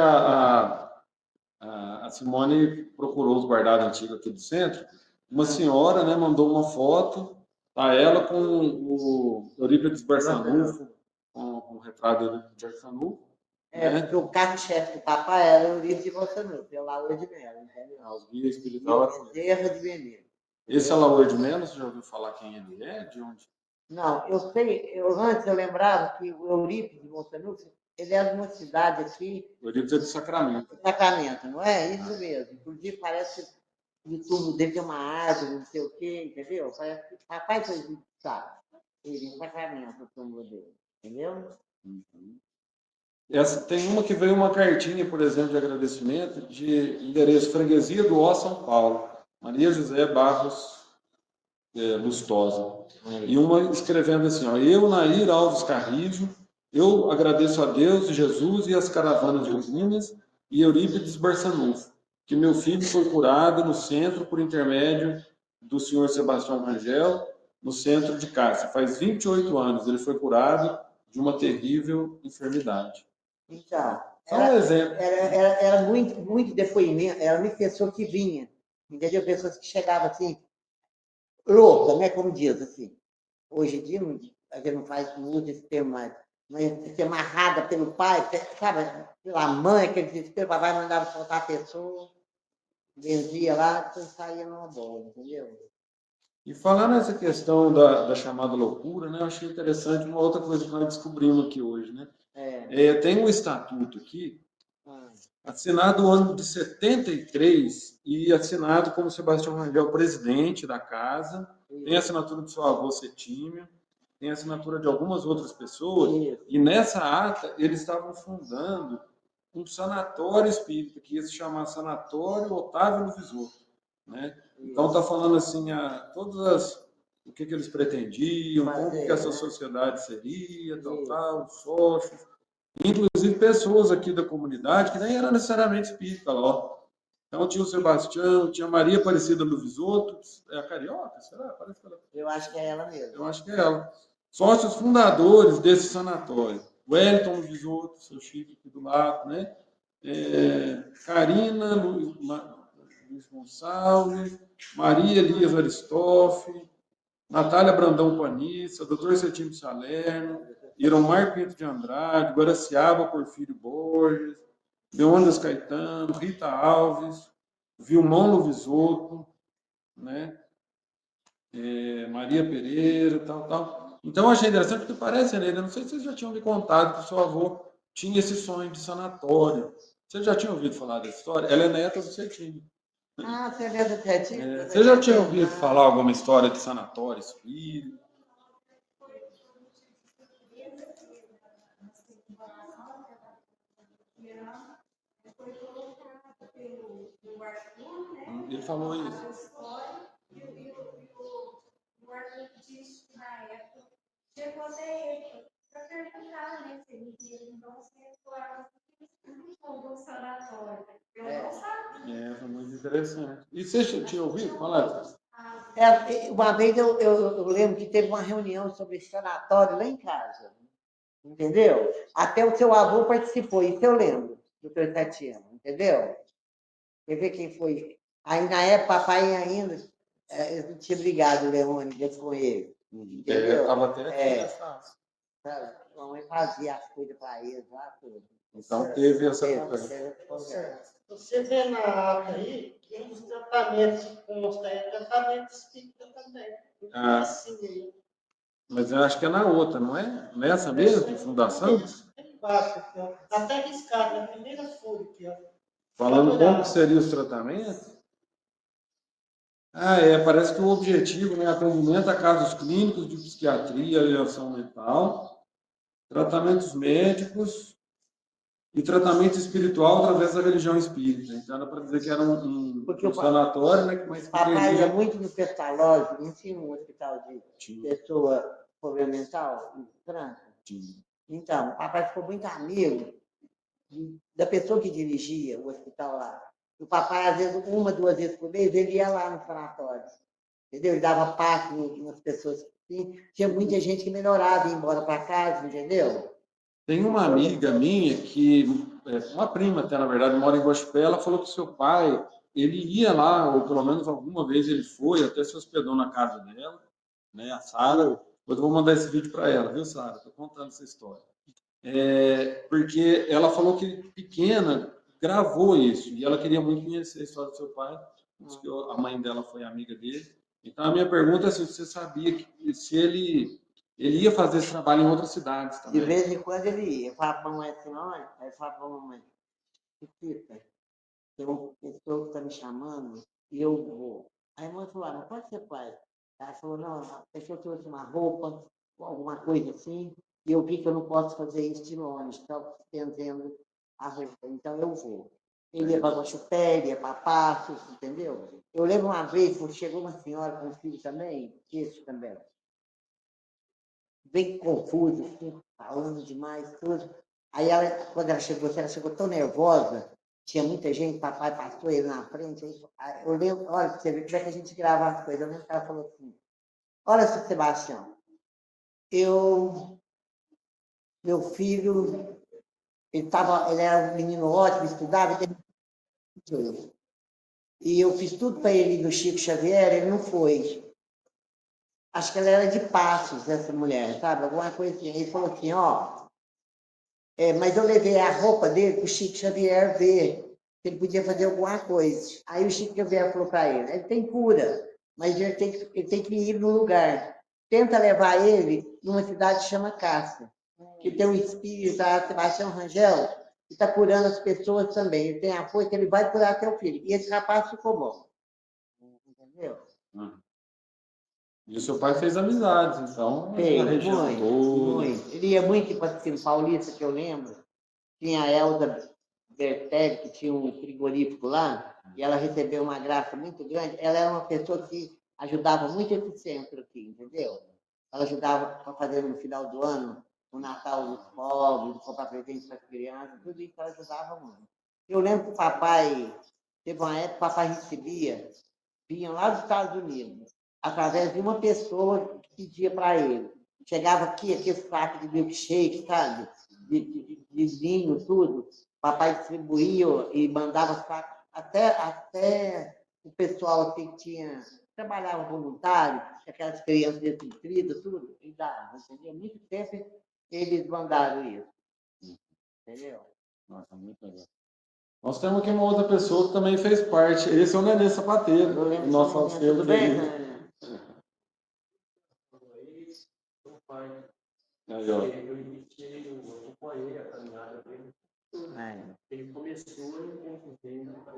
Speaker 1: A Simone procurou os guardados antigos aqui do centro. Uma senhora, né, mandou uma foto a ela com o Eurípides Barçanufo, com o retrato do Eurípides Barçanufo.
Speaker 2: Porque o carro-chefe do papai era o livro de Bolsonaro, pelo Laura de Mello, entendeu?
Speaker 1: Os guias espirituais.
Speaker 2: Bezerra de Veneza.
Speaker 1: Esse Alaor de Mello, você já ouviu falar quem ele é? De onde?
Speaker 2: Não, eu sei, antes eu lembrava que o Eurípides de Bolsonaro, ele era de uma cidade aqui.
Speaker 1: O Eurípides é de Sacramento.
Speaker 2: Sacramento, não é? Isso mesmo. Inclusive, parece que o túmulo dele tem uma árvore, não sei o quê, entendeu? Parece que o papai foi visitar ele em Sacramento, o túmulo dele, entendeu?
Speaker 1: Uhum. Tem uma que veio uma cartinha, por exemplo, de agradecimento, de endereço Freguesia do Ó, São Paulo, Maria José Barros Lustosa. E uma escrevendo assim, ó, eu, Nair Alves Carrijo, Eu agradeço a Deus, Jesus e as caravanas divinas e Eurípides Barçanufo, que meu filho foi curado no centro por intermédio do senhor Sebastião Rangel, no centro de Cássia. Faz 28 anos ele foi curado de uma terrível enfermidade.
Speaker 2: Então,
Speaker 1: Só um exemplo.
Speaker 2: era muito, muito depoimento, era muita pessoa que vinha, entendeu? Pessoas que chegavam assim, louca, né? Como diz assim. Hoje em dia, a gente não faz uso desse termo mais. Mas ser amarrada pelo pai, sabe? Pela mãe, aquele desespero, o papai mandava soltar a pessoa, benzia lá, depois saía numa boa, entendeu?
Speaker 1: E falando nessa questão da chamada loucura, né, eu achei interessante uma outra coisa que nós descobrimos aqui hoje, né? Tem um estatuto aqui, assinado no ano de 73 e assinado como Sebastião Rangel, presidente da casa. Tem a assinatura do seu avô Cetímio, tem a assinatura de algumas outras pessoas. E nessa ata, eles estavam fundando um sanatório espírita, que ia se chamar Sanatório Otávio Luvisotto, né? Então está falando assim o que eles pretendiam, como que essa sociedade seria, tal, os sócios, inclusive pessoas aqui da comunidade que nem eram necessariamente espírita lá. Então tinha o Sebastião, tinha a Maria Aparecida Luvisotto, é a carioca, será? Parece que ela...
Speaker 2: Eu acho que é ela mesmo.
Speaker 1: Eu acho que é ela. Sócios fundadores desse sanatório. Wellington Luvisotto, seu Chico aqui do lado, né? Karina Luiz Gonçalves, Maria Elias Aristófanes, Natália Brandão Panissa, Dr. Cetímio Salerno, Iromar Pinto de Andrade, Guaraciaba Porfírio Borges, Leônidas Caetano, Rita Alves, Vilmão Luvisotto, né? Maria Pereira, tal. Então, eu achei interessante porque parece, né? Eu não sei se vocês já tinham me contado que o seu avô tinha esse sonho de sanatório. Vocês já tinham ouvido falar dessa história? Ela é neta do Cetímio.
Speaker 2: Ah, você é neta do Cetímio?
Speaker 1: Você já tinha ouvido falar alguma história de sanatório espírita? Ele falou isso.
Speaker 4: O Arthur disse que na época chegou até ele para perguntar, né, se ele queria então se explorava o sanatório. Eu não sabia.
Speaker 1: Foi muito interessante. E você tinha ouvido falar?
Speaker 2: Uma vez eu lembro que teve uma reunião sobre sanatório lá em casa, entendeu? Até o seu avô participou, isso eu lembro, doutor Tatiana, entendeu? Quer ver quem foi? Aí, na época, papai ainda eu não tinha brigado, Leônidas, com ele, entendeu?
Speaker 1: Estava até aqui nessa.
Speaker 2: A mamãe fazia as coisas para eles lá, tudo.
Speaker 1: Então teve essa conversa.
Speaker 5: Você vê na ata aí que um dos tratamentos que consta é tratamento espírita também. Assim aí.
Speaker 1: Mas eu acho que é na outra, não é? Nessa mesmo, de fundação?
Speaker 5: Embaixo, aqui, ó. Tá até riscado, na primeira folha aqui, ó.
Speaker 1: Falando como que seriam os tratamentos? Parece que o objetivo é atendimento a casos clínicos de psiquiatria, alienação mental, tratamentos médicos e tratamento espiritual através da religião espírita. Então, era para dizer que era um sanatório, né? Mas
Speaker 2: papai ia muito no Pestalozzi, não tinha um hospital de pessoa problema mental em França? Então, o papai ficou muito amigo da pessoa que dirigia o hospital lá. O papai, às vezes, 1, 2 vezes por mês, ele ia lá no sanatório. Entendeu? Ele dava passe nas pessoas. Assim. Tinha muita gente que melhorava, ia embora para casa, entendeu?
Speaker 1: Tem uma amiga minha que, uma prima até, na verdade, mora em Guaxupé, ela falou que seu pai, ele ia lá, ou pelo menos alguma vez ele foi, até se hospedou na casa dela, né, a Sara. Depois eu vou mandar esse vídeo para ela, viu, Sara? Estou contando essa história. Porque ela falou que pequena gravou isso e ela queria muito conhecer a história do seu pai, que a mãe dela foi amiga dele. Então a minha pergunta é se você sabia que se ele ia fazer esse trabalho em outras cidades também.
Speaker 2: De vez em quando ele ia. Eu falava para a mamãe assim, mãe, aí eu falava para a mamãe, Pipita, tem uma pessoa que está me chamando e eu vou. Aí a mãe falou, não pode ser pai. Ela falou, não, a pessoa trouxe uma roupa, alguma coisa assim, e eu vi que eu não posso fazer isso de longe, estou estendendo a roupa, então eu vou. Ele ia para Guaxupé, ia para Passos, entendeu? Eu lembro uma vez, quando chegou uma senhora com um filho também, esse também, bem confuso, assim, falando demais, tudo. Aí ela, quando ela chegou tão nervosa, tinha muita gente, papai passou ele na frente, aí eu lembro, olha, pra você ver como é que a gente grava as coisas, eu lembro que ela falou assim, olha, seu Sebastião, meu filho, ele era um menino ótimo, estudava, e eu fiz tudo para ele ir no Chico Xavier, ele não foi. Acho que ela era de Passos, essa mulher, sabe? Alguma coisa assim. Ele falou assim, ó, mas eu levei a roupa dele para o Chico Xavier ver se ele podia fazer alguma coisa. Aí o Chico Xavier falou para ele tem cura, mas ele tem que ir no lugar. Tenta levar ele numa cidade que chama Cássia, que tem um espírito, a Sebastião Rangel, que está curando as pessoas também. Ele tem a força, ele vai curar teu filho. E esse rapaz ficou bom. Entendeu?
Speaker 1: E o seu pai fez amizades, então, na
Speaker 2: Fez,
Speaker 1: região
Speaker 2: muito,
Speaker 1: toda.
Speaker 2: muito. Ele ia muito em Patrocínio Paulista, que eu lembro. Tinha a Elza Bertelli, que tinha um frigorífico lá, e ela recebeu uma graça muito grande. Ela era uma pessoa que ajudava muito esse centro aqui, entendeu? Ela ajudava a fazer no final do ano o Natal dos pobres, comprar presentes para as crianças, tudo isso ela ajudava muito. Eu lembro que o papai, teve uma época que o papai recebia, vinham lá dos Estados Unidos, através de uma pessoa que pedia para ele. Chegava aqui, aquele saco de milkshake, sabe? De vinho, tudo. Papai distribuía e mandava saco até o pessoal assim, que trabalhava voluntário, aquelas crianças desnutridas, tudo, e dava, entendeu? Muito tempo eles mandaram isso. Entendeu?
Speaker 1: Nossa, muito legal. Nós temos aqui uma outra pessoa que também fez parte. Esse é o Nenê Sapateiro, o nosso acervo
Speaker 2: Tudo bem?
Speaker 1: querido. Aí, ó.
Speaker 3: Eu iniciei, eu acompanhei a caminhada dele. Ele começou e eu convidei para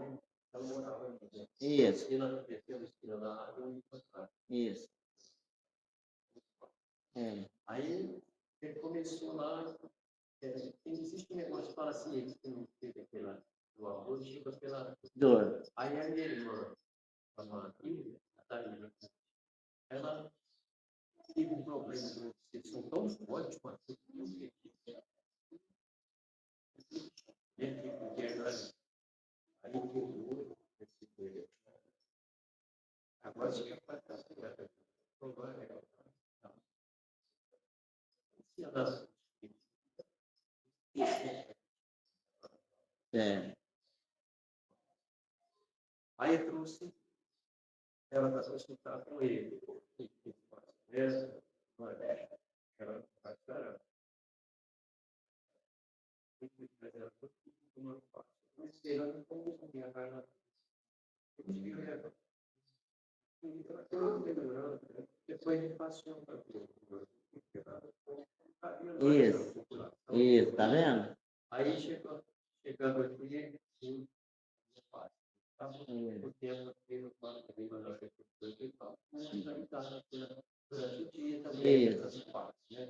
Speaker 3: ela morava
Speaker 2: Isso.
Speaker 3: esquina da água, eu ia para
Speaker 2: Isso.
Speaker 3: Aí ele começou lá, existe um negócio que fala assim, ele que não teve aquela do arroz, fica pela
Speaker 2: Dor.
Speaker 3: Aí a minha irmã, a Maria, a Thalia, ela teve um problema de obsessão tão forte com aquilo que eu vi. Aí eu vou, agora você já pode estar Aí eu trouxe ela para consultar com ele. Ela vai esperar. Depois ele passou para
Speaker 2: Isso, tá vendo?
Speaker 3: Aí chegando aqui, sim, fácil. O tempo que no plano também vai dar e tal. Mas aí tá durante o dia também.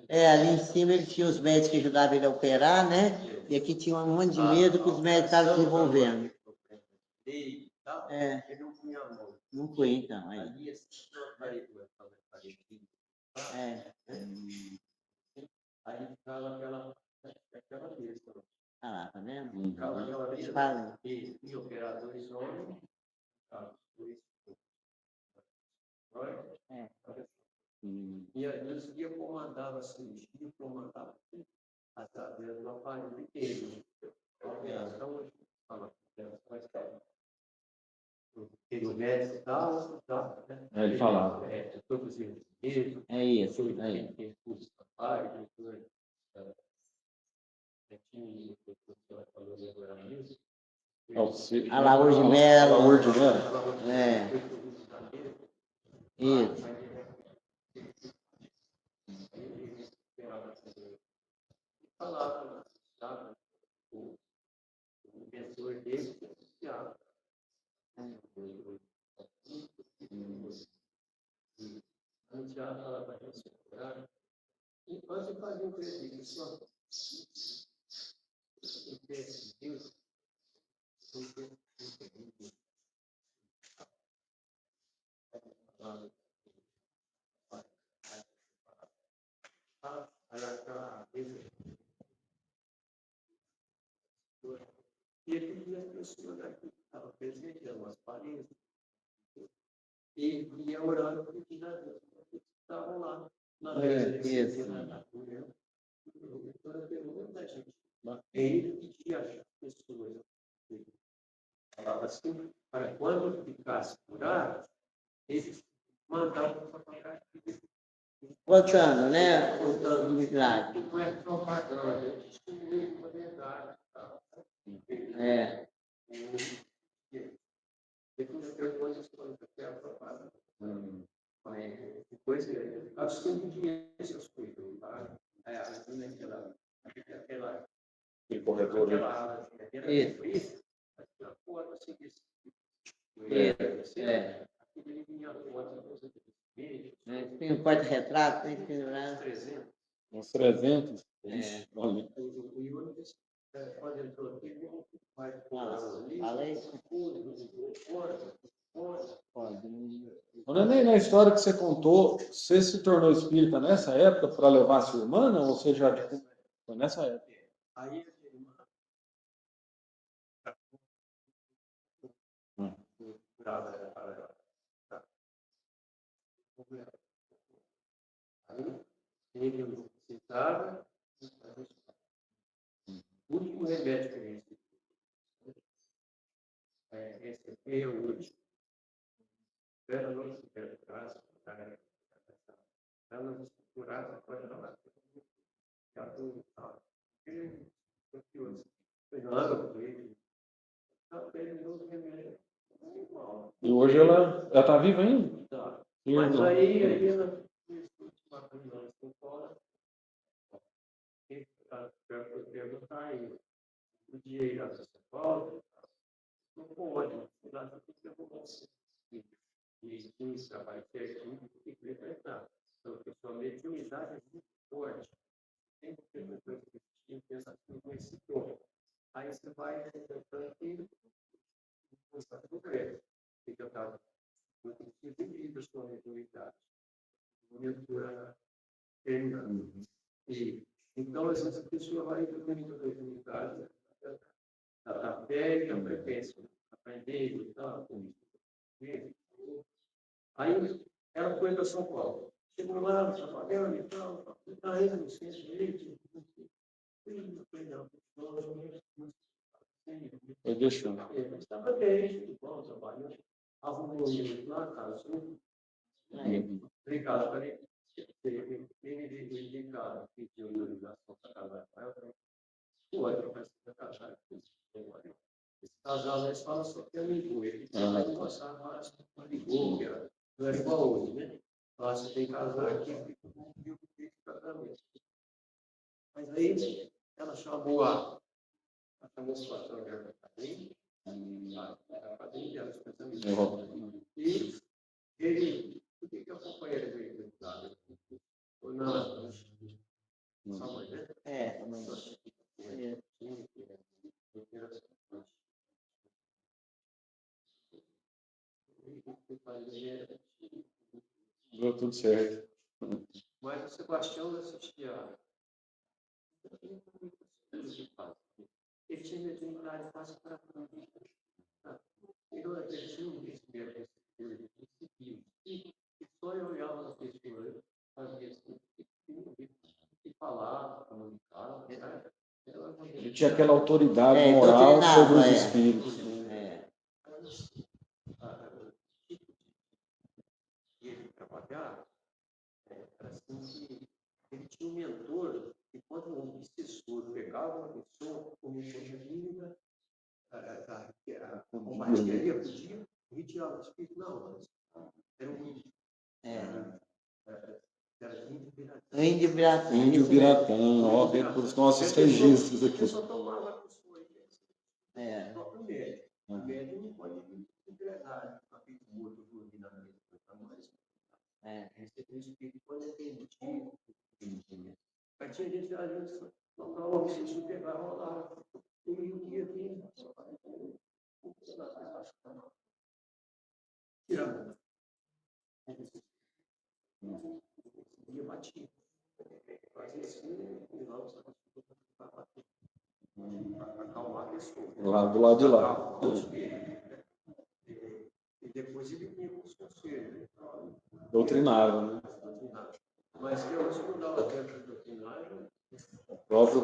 Speaker 2: Ali em cima ele tinha os médicos que ajudavam ele a operar, né? E aqui tinha um monte de medo que os médicos estavam desenvolvendo. Ele
Speaker 3: não punha a mão.
Speaker 2: Não foi então. Aí.
Speaker 3: Ali, aí ficava aquela besta.
Speaker 2: Ah lá, tá vendo?
Speaker 3: Ficava aquela besta.
Speaker 2: Fala.
Speaker 3: E operadores homens, dois. E eles iam comandar a cirurgia, comandava através do aparelho inteiro. Então, fala, o médico tal, né?
Speaker 1: Ele falava.
Speaker 3: Todos os isso.
Speaker 2: É isso. Aí. Alaor de Melo.
Speaker 1: Alaor de Melo.
Speaker 2: Isso.
Speaker 3: Falava, sabe? O mentor dele, enquanto eu fazia o preço, E ele via as pessoas aqui que estavam presentes, umas paredes, e ia orando pedindo a Deus, que estavam lá na
Speaker 2: Isso.
Speaker 3: muita gente. Ele pedia às pessoas, falava assim, para quando ficasse curado, eles mandavam para pagar.
Speaker 2: Contando, né? O milagre.
Speaker 3: Não é propaganda, é testemunho da verdade.
Speaker 2: É.
Speaker 3: Depois eu coisas que eu quero propaganda. Depois, absurdo de essas coisas, tá? Aquela
Speaker 1: Aquele corretor.
Speaker 2: Isso. Tem um porta-retrato, tem que pendurar.
Speaker 1: Uns 300.
Speaker 2: É.
Speaker 1: Olha.
Speaker 3: O Yuri disse, quando entrou aqui, ele vai
Speaker 2: Fala isso.
Speaker 1: Ô, Neném, na história que você contou, você se tornou espírita nessa época para levar a sua irmã, não? Ou você já foi nessa época?
Speaker 3: Aí ele necessitava, o último remédio que ele recebeu hoje, era noite de casa, ela nos curava quando ela
Speaker 1: E hoje ela está viva ainda?
Speaker 3: Tá.
Speaker 1: E
Speaker 3: Mas
Speaker 1: eu-
Speaker 3: aí ela ficou fora. Eu perguntar aí, o dia ir a São Paulo, não pode, lá tudo que eu vou você. E isso vai ter que interpretar. Então, a sua mediunidade é muito forte. Tem que ter uma coisa que a gente pensa assim, com esse tom. Aí você vai interpretando aquilo, você está tudo bem. Porque eu estava muito desenvolvido a sua mediunidade. Leitura terminando. E então, essa pessoa vai evoluindo a mediunidade da fé e a frequência, aprender e tal. Aí ela foi para São Paulo. Chegou lá, trabalhando e tal, ainda no centro de leite.
Speaker 1: Foi deixando.
Speaker 3: Estava bem, bom, trabalhando. Arrumou ele lá, casou. Obrigado, falei. Ele indicado, pediu autorização para casar com ela. Pô, mas você casar com esse casal, eles falam só que é amigo. Ele vai mostrar várias ligou, não era igual hoje, né? Você tem que casar aqui, fica com um de casamento. Mas aí ela chamou a situação da padrinha, a padrinha dela, e ele, o que a companheira dele dá? Ou não, sua mãe, né?
Speaker 1: Deu tudo certo.
Speaker 3: Mas o Sebastião assistia. Ele tinha mediunidade fácil para tudo. Ele tinha um desespero, e só eu olhava na pessoa, fazia assim, e falava, comunicava, né?
Speaker 1: Ele tinha aquela autoridade
Speaker 2: É,
Speaker 1: moral
Speaker 2: doutrinava,
Speaker 1: sobre os
Speaker 2: é.
Speaker 1: espíritos.
Speaker 3: Ele trabalhar, era assim que ele tinha um mentor, e quando um obsessor pegava uma pessoa, começou a dúvida, combatia, podia, retirava o espírito, não, era um índio. Era índio piratão.
Speaker 2: Índio piratão.
Speaker 1: Índio piratão, ó, para os nossos registros
Speaker 3: A
Speaker 1: aqui.
Speaker 3: pessoa tomava a pessoa, o próprio médico. O médico não pode entregar a feito morto dormir na mesa, mas você tem espírito quando é permitido. Mas tinha gente que às vezes não preciso pegar, rolar. E o dia aqui, tirando. E eu batia. Fazia assim, e lá os acalmar a pessoa.
Speaker 1: Lá do lado de lá.
Speaker 3: Acalmar o espírito, né? E depois ele vinha com os conselhos, né?
Speaker 1: Doutrinário, né?
Speaker 3: Doutrinário. Mas que eu estudava dentro do doutrinário,
Speaker 1: O próprio.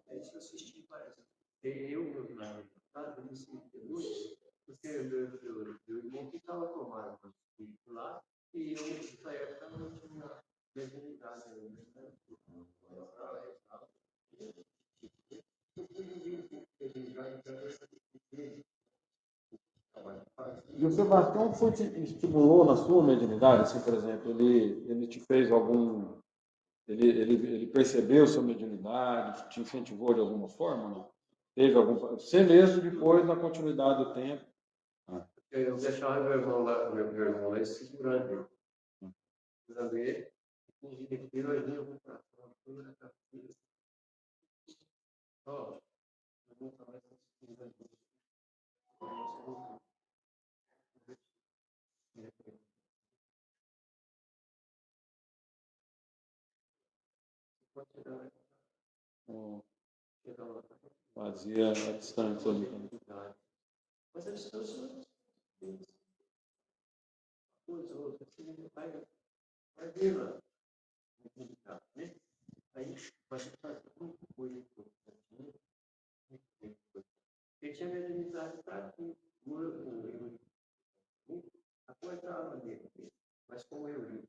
Speaker 3: é isso que eu assisti, parece. Eu, na verdade, eu me senti muito, porque meu irmão ficava tomando o espírito lá, e eu, nessa época, não tinha mediunidade ainda, né?
Speaker 1: E o Sebastião estimulou na sua mediunidade, assim, por exemplo, ele te fez algum. Ele percebeu sua mediunidade, te incentivou de alguma forma, não? Teve algum. Você mesmo, depois, na continuidade do tempo.
Speaker 3: Eu deixava meu irmão lá segurando ele, inclusive aquilo eu vinha para fora, ó, eu nunca mais consegui.
Speaker 1: Fazia a distância ali.
Speaker 3: Mas a distância coisa outra, vai ver lá, né? Aí vai ficar muito coisa importante, né? Porque tinha mediunidade para aqui, a coisa estava dele, mas como eu li,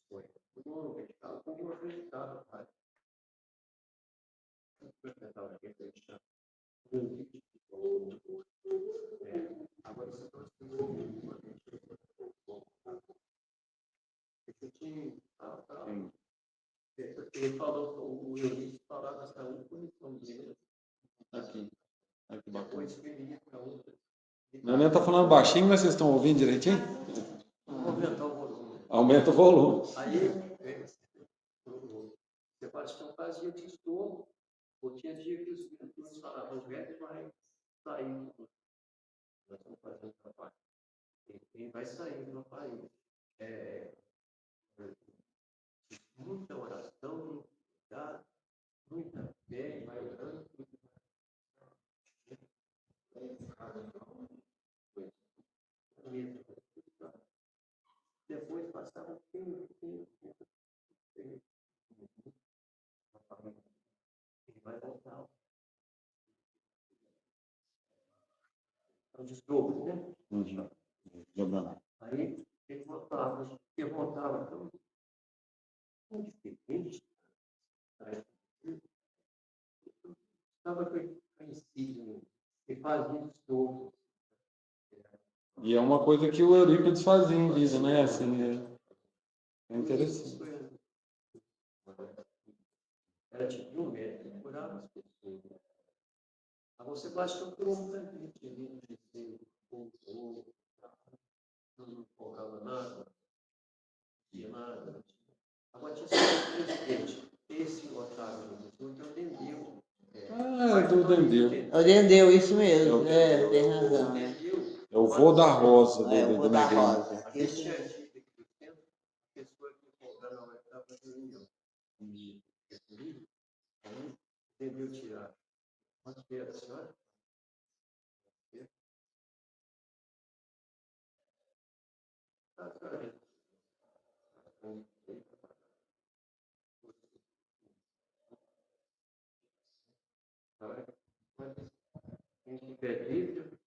Speaker 3: foi, não acreditava, como eu acreditava, pai. Eu acreditava que acreditava. Agora você está ele falou, o Eurico falava essa posição dele.
Speaker 1: Aqui bacana.
Speaker 3: Depois que ele ia para outra.
Speaker 1: Neném tá falando baixinho, mas vocês estão ouvindo direitinho?
Speaker 3: Vou aumentar o volume.
Speaker 1: Aumenta o volume.
Speaker 3: Aí, você pode ter um caso de estômago, ou tinha dia que os espíritos falavam, o velho vai sair. Nós estamos fazendo trabalho. Ele vai sair do país. Muita oração, cuidado, muita fé, vai orando. Depois passava um tempo, ele vai voltar. É um desdobro, né? Aí ele voltava tão diferente, estava conhecido, ele fazia desdobro.
Speaker 1: E é uma coisa que o Eurípides fazia em vida, né? Assim, é interessante.
Speaker 3: Era tipo um médico que curava as pessoas. Agora você basta que eu curou muita gente, ele dizia, voltou, não colocava nada, não tinha nada. Agora tinha só um presidente, esse Otávio, então vendeu.
Speaker 1: Ah, é do Dendeu.
Speaker 2: É o Dendeu, isso mesmo. Tem razão.
Speaker 1: É o vô da Rosa,
Speaker 2: É o vô da Rosa.
Speaker 3: A gente tinha dito que o tempo, a pessoa que comprava uma etapa de reunião. Aí, vendeu tirar. Quanto que era a senhora? Quem tiver livre,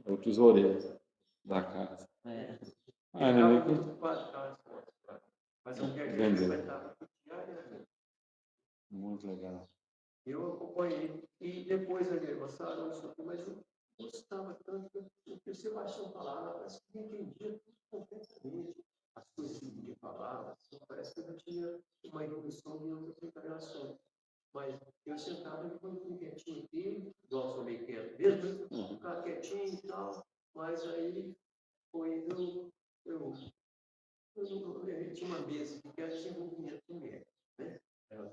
Speaker 1: É o tesoureiro da casa.
Speaker 2: É.
Speaker 1: Ah, né?
Speaker 3: Mas eu quero
Speaker 1: Vendeu. Muito legal.
Speaker 3: Eu acompanhei. E depois ali, passaram isso aqui, mas eu gostava tanto do que o Sebastião falava, mas que entendia tudo completamente. As coisas que ele falava, assim, parece que eu tinha uma evolução de outras encarnações. Mas eu sentava e foi um quietinho aqui, igual sou meio quieto mesmo, ficar quietinho e tal, mas aí foi eu tinha uma mesa que era desenvolvimento numérico, né? Era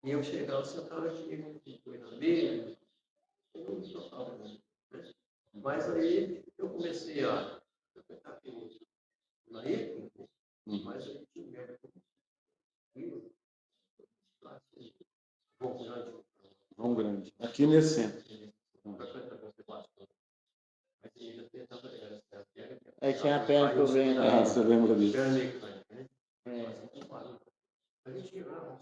Speaker 3: e eu chegava, sentava aqui, foi na mesa, Mas aí eu comecei a frequentar aqui na IPA, mas aí tinha um médico
Speaker 1: João Grande. Aqui nesse centro.
Speaker 2: Aí tinha a perna problema.
Speaker 1: Ah, você lembra disso?
Speaker 3: A gente ia lá,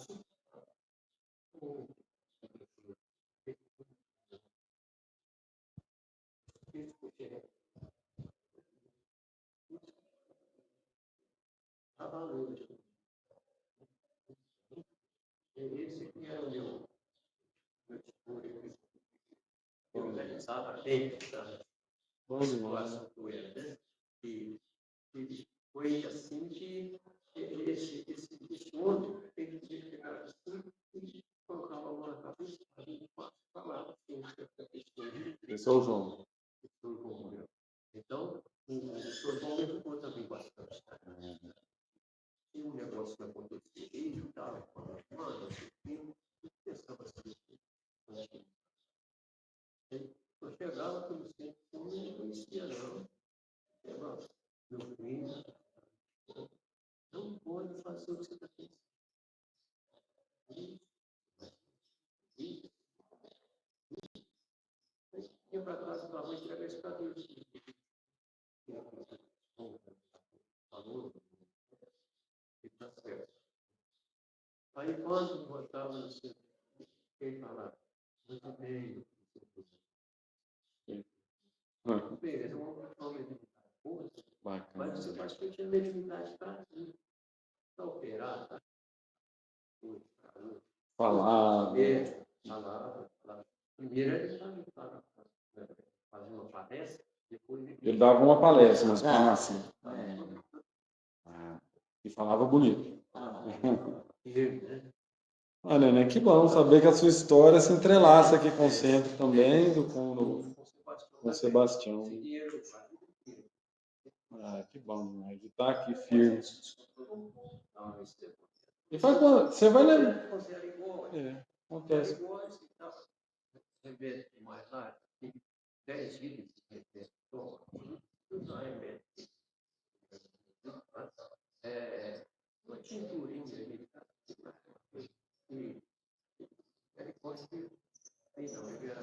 Speaker 3: esse que era o meu eu organizava bem a situação do né? E foi assim que esse homem tem que chegar assim e colocar a mão na cabeça e falar assim,
Speaker 1: Esse é o João.
Speaker 3: então, o senhor João me ficou também bastante. Tinha um negócio que acontecia e eu estava falando, mano, eu pensava assim, eu chegava pelo centro, eu não conhecia, não. Chegava, meu filho, não pode fazer o que você está pensando. Ia para casa da mãe entregar esse cabelo. Falou, está certo. Aí, quando botava no centro, quem falava, muito bem, beleza, vamos fazer uma mediunidade boa, mas você faz que a mediunidade está aqui, está operada,
Speaker 1: Falava.
Speaker 3: Falava. Primeiro ele estava fazendo uma palestra, depois
Speaker 1: Ele dava uma palestra, mas assim. E falava bonito. Olha, né? Que bom saber que a sua história se entrelaça aqui com o centro também, com o Sebastião. Que bom, né? De estar aqui firme. E faz quando? Você vai lembrar. Acontece.
Speaker 3: Mais lá, 10 vídeos de uma tinturinha ali, ele pode ter, não, ele era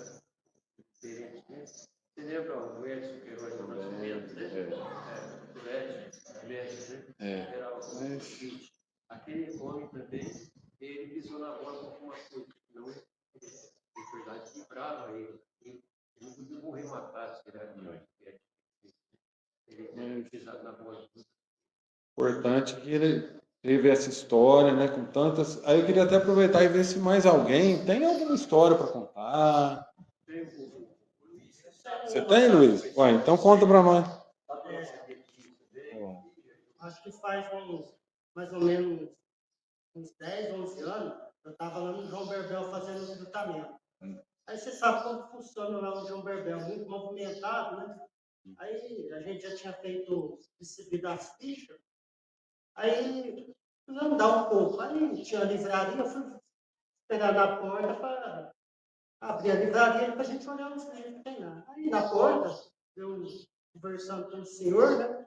Speaker 3: diferente, né? Você lembra o Edson Queiroz do Nascimento, né? O Edson, né? Era o seguinte, aquele homem também, ele pisou na bola com uma coisa, não é? De verdade, quebrava ele não podia morrer matado, se ele era ele pisado na bola.
Speaker 1: Importante que ele teve essa história, né, com tantas. Aí eu queria até aproveitar e ver se mais alguém tem alguma história para contar. Você tem, Luiz? Ué, então conta para nós.
Speaker 5: Acho que faz mais ou menos uns 10, 11 anos, eu estava lá no João Berbel fazendo um recrutamento. Aí você sabe como funciona lá o João Berbel, muito movimentado, né? Aí a gente já tinha recebido as fichas, aí precisamos dar um pouco. Aí tinha a livraria, eu fui esperar na porta para abrir a livraria para a gente olhar os livros que tem lá. Aí na porta, eu conversando com o senhor, né?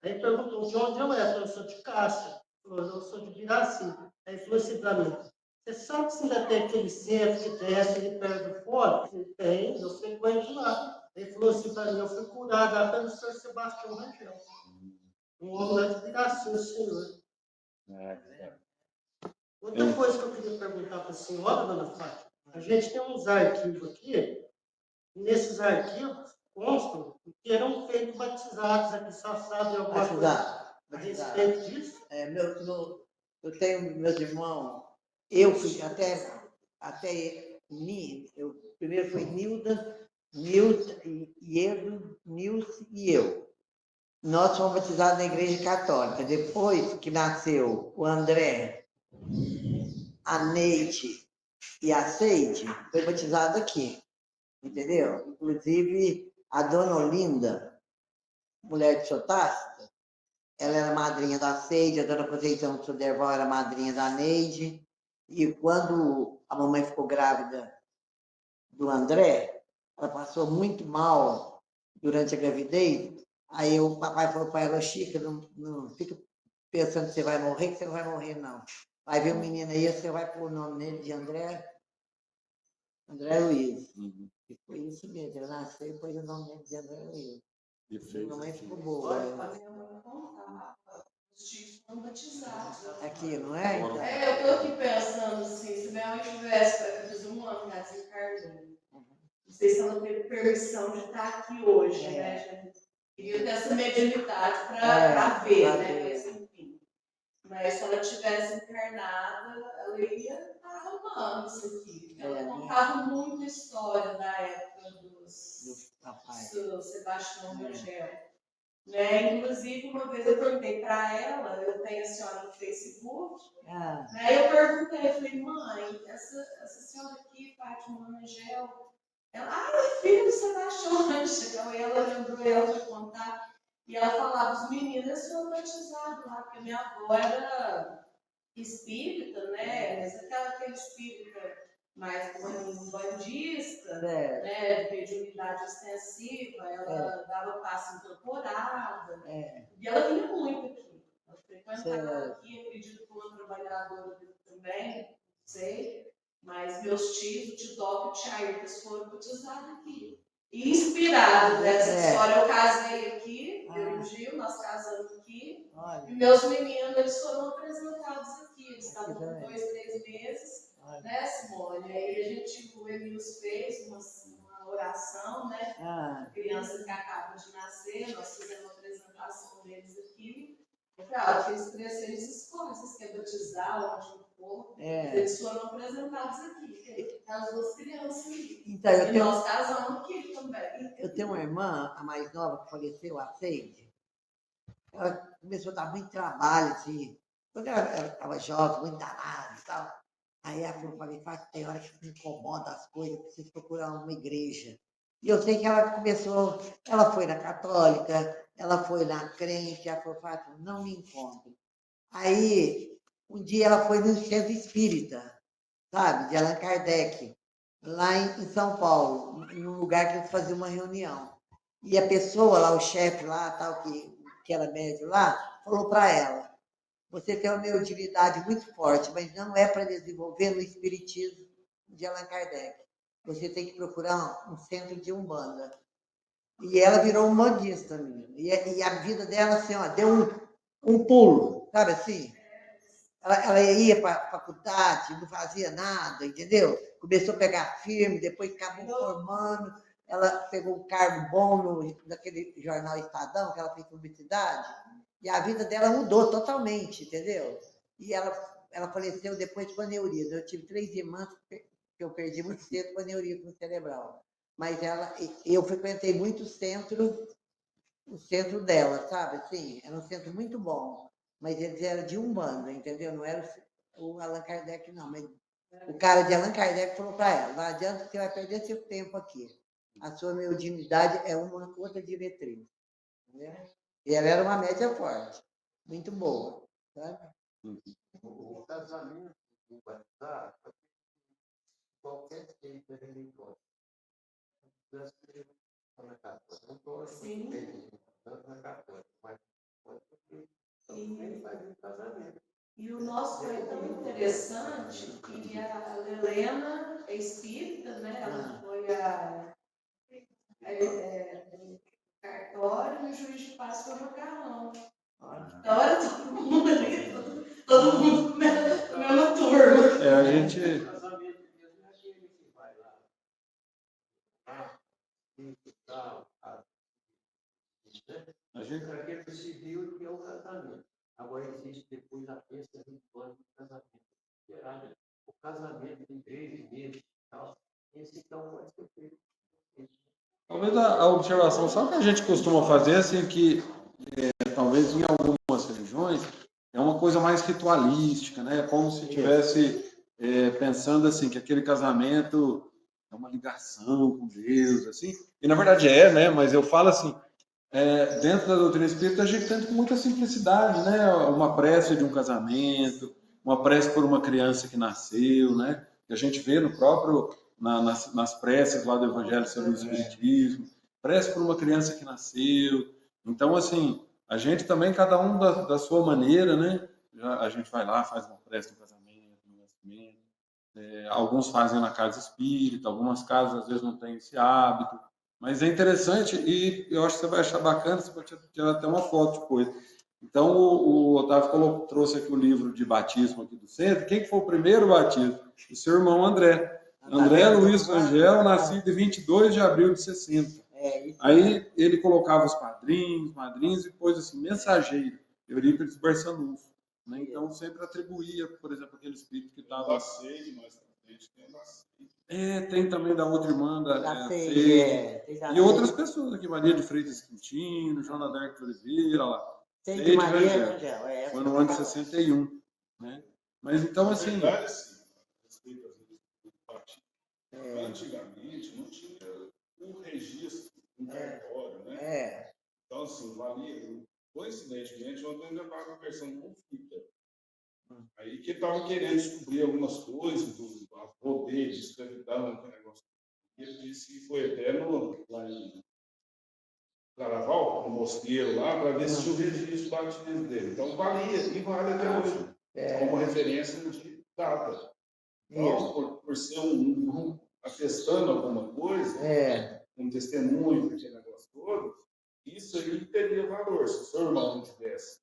Speaker 5: Aí perguntou de onde eu era, eu sou de Cássia, eu sou de Biraci. Aí falou assim para mim, você sabe se ainda tem aquele centro que desce ali perto do fórum? Tem, eu frequento lá. Ele falou assim para mim, eu fui curado lá pelo senhor Sebastião Rangel. Um homem lá de Biraci, o senhor. Outra coisa que eu queria perguntar para a senhora, dona Fátima, a gente tem uns arquivos aqui, e nesses arquivos constam que eram feitos batizados aqui, só sabe alguma coisa a respeito disso?
Speaker 2: Eu tenho meus irmãos, eu fui até primeiro foi Nilda, Iedo, Nilce e eu. Nós fomos batizados na Igreja Católica. Depois que nasceu o André, a Neide e a Seide, foi batizado aqui, entendeu? Inclusive, a dona Olinda, mulher de Sotácita, ela era madrinha da Seide, a dona Conceição de Soderval era madrinha da Neide, e quando a mamãe ficou grávida do André, ela passou muito mal durante a gravidez. Aí o papai falou para ela, Chica, não fica pensando que você vai morrer, que você não vai morrer, não. Vai ver o menino aí, você vai pôr o nome nele de André Luiz. E foi isso mesmo, ele nasceu e pôs o nome dele de André Luiz.
Speaker 1: E
Speaker 2: Minha
Speaker 1: fez
Speaker 2: mãe
Speaker 1: aqui.
Speaker 2: ficou boa.
Speaker 6: A minha mãe contava, os tios foram batizados.
Speaker 2: Aqui, não é? Então,
Speaker 6: É, eu tô aqui pensando assim, se minha mãe tivesse, eu fiz um ano que ela desencarnou. Não sei se ela teve permissão de estar aqui hoje, né? gente? Queria ter essa mediunidade para ver,
Speaker 2: pra
Speaker 6: né?
Speaker 2: ver.
Speaker 6: Mas enfim. Mas se ela tivesse encarnada, ela ia estar arrumando isso aqui. Ela contava muita história da época
Speaker 2: Do
Speaker 6: dos
Speaker 2: papai.
Speaker 6: do Sebastião Rangel. Né? Inclusive, uma vez eu perguntei para ela, eu tenho a senhora no Facebook, aí eu perguntei, eu falei, mãe, essa senhora aqui, Fátima Rangel, ela, é filha do Sebastião Rangel, e ela lembrou ela de contar, e ela falava, os meninos foram batizados lá, porque minha avó era espírita, né? Mas aquele espírita mais bandista, né? De mediunidade extensiva, ela dava passe incorporada. E ela vinha muito aqui. Ela frequentava aqui, acredito que uma trabalhadora também, não sei. Mas meus tios, o tio Doc e o tio Ayrton, foram batizados aqui. E inspirado nessa história, eu casei aqui, eu e o Gil, nós casamos aqui. E meus meninos, eles foram apresentados aqui. Eles estavam com 2, 3 meses, né, Simone? Aí a gente, o Emílio fez uma oração, né? A criança que acaba de nascer, nós fizemos uma apresentação deles aqui. Claro, que eles crescerem, eles escolhem, vocês querem batizar, onde for. Eles foram apresentados aqui, as duas crianças ali.
Speaker 2: Então,
Speaker 6: e nós casamos aqui também.
Speaker 2: Eu tenho uma irmã, a mais nova, que faleceu, a Seide. Ela começou a dar muito trabalho, assim. Quando ela estava jovem, muito danada e tal. Aí ela falou para mim, tem hora que me incomoda as coisas, preciso procurar uma igreja. E eu sei que ela começou, ela foi na católica, ela foi na crente, ela falou, Fátima, não me encontro. Aí, um dia ela foi no centro espírita, sabe, de Allan Kardec, lá em São Paulo, num lugar que eles faziam uma reunião. E a pessoa lá, o chefe lá, tal, que era médio lá, falou para ela, você tem uma mediunidade muito forte, mas não é para desenvolver no espiritismo de Allan Kardec. Você tem que procurar um centro de Umbanda. E ela virou umbandista, menina. E a vida dela, assim, ó, deu um pulo, sabe assim? Ela ia para a faculdade, não fazia nada, entendeu? Começou a pegar firme, depois acabou formando. Ela pegou um cargo bom naquele jornal Estadão, que ela fez publicidade, e a vida dela mudou totalmente, entendeu? E ela faleceu depois com aneurisma. Eu tive 3 irmãs que eu perdi muito cedo com aneurisma cerebral. Mas eu frequentei muito o centro dela, sabe? Assim, era um centro muito bom. Mas eles eram de Umbanda, entendeu? Não era o Allan Kardec, não. Mas o cara de Allan Kardec falou para ela, não adianta que você vai perder seu tempo aqui. A sua mediunidade é uma outra diretriz. Entendeu? E ela era uma média forte, muito boa. Sabe?
Speaker 3: O casamento do batizado, qualquer seita religiosa. Na católica, não estou na católica, mas também faz um casamento.
Speaker 6: E o nosso foi tão interessante que a Helena é espírita, né? Ela foi a cartório e o juiz de paz foi o macarrão. Então era todo mundo ali, todo mundo com a mesma turma.
Speaker 1: A gente.
Speaker 3: Casamento mesmo é aquele que vai lá.
Speaker 1: A gente.
Speaker 3: É aquele civil que é o casamento. Agora existe depois a festa ritual do casamento. O casamento tem 3 meses. Esse então pode ser feito.
Speaker 1: Talvez a observação só que a gente costuma fazer, assim, que talvez em algumas religiões é uma coisa mais ritualística, né? Como se estivesse pensando assim, que aquele casamento é uma ligação com Deus, assim. E na verdade né? Mas eu falo assim, dentro da doutrina espírita a gente tenta com muita simplicidade, né? Uma prece de um casamento, uma prece por uma criança que nasceu, né? Que a gente vê no próprio nas preces lá do Evangelho sobre o Espiritismo. prece por uma criança que nasceu. Então, assim, a gente também, cada um da sua maneira, né? A gente vai lá, faz uma prece no casamento, no nascimento. Alguns fazem na casa espírita, algumas casas às vezes não têm esse hábito. Mas é interessante e eu acho que você vai achar bacana, você pode tirar até uma foto depois. Então, o Otávio trouxe aqui o livro de batismo aqui do centro. Quem que foi o primeiro batismo? O seu irmão André. André Luiz Rangel, nascido em 22 de abril de 60. Aí ele colocava os padrinhos, madrinhos e depois assim, mensageiro, Eurípides Barçanufo. Né? Então sempre atribuía, por exemplo, aquele espírito que estava. Tem também da outra irmã, da Seide. E outras pessoas aqui, Maria de Freitas Quintino, Joana Dark de Oliveira, lá.
Speaker 2: Seide Maria
Speaker 1: Rangel. Foi no ano de 61. Né? Mas então, assim.
Speaker 7: Antigamente não tinha um registro, um cartório, né? Então, assim, valia. Coincidentemente, ontem eu ainda estava conversando com o Fita. Aí que estava querendo descobrir algumas coisas do poder de escravidão, aquele negócio. Ele disse que foi até lá em Caraval, no mosteiro lá, para ver se tinha o registro do batismo dele. Então valia, e vale até hoje. Como referência de data. Então, por ser um grupo atestando alguma coisa, um testemunho, aquele negócio todo, isso aí teria valor. Se o seu irmão não tivesse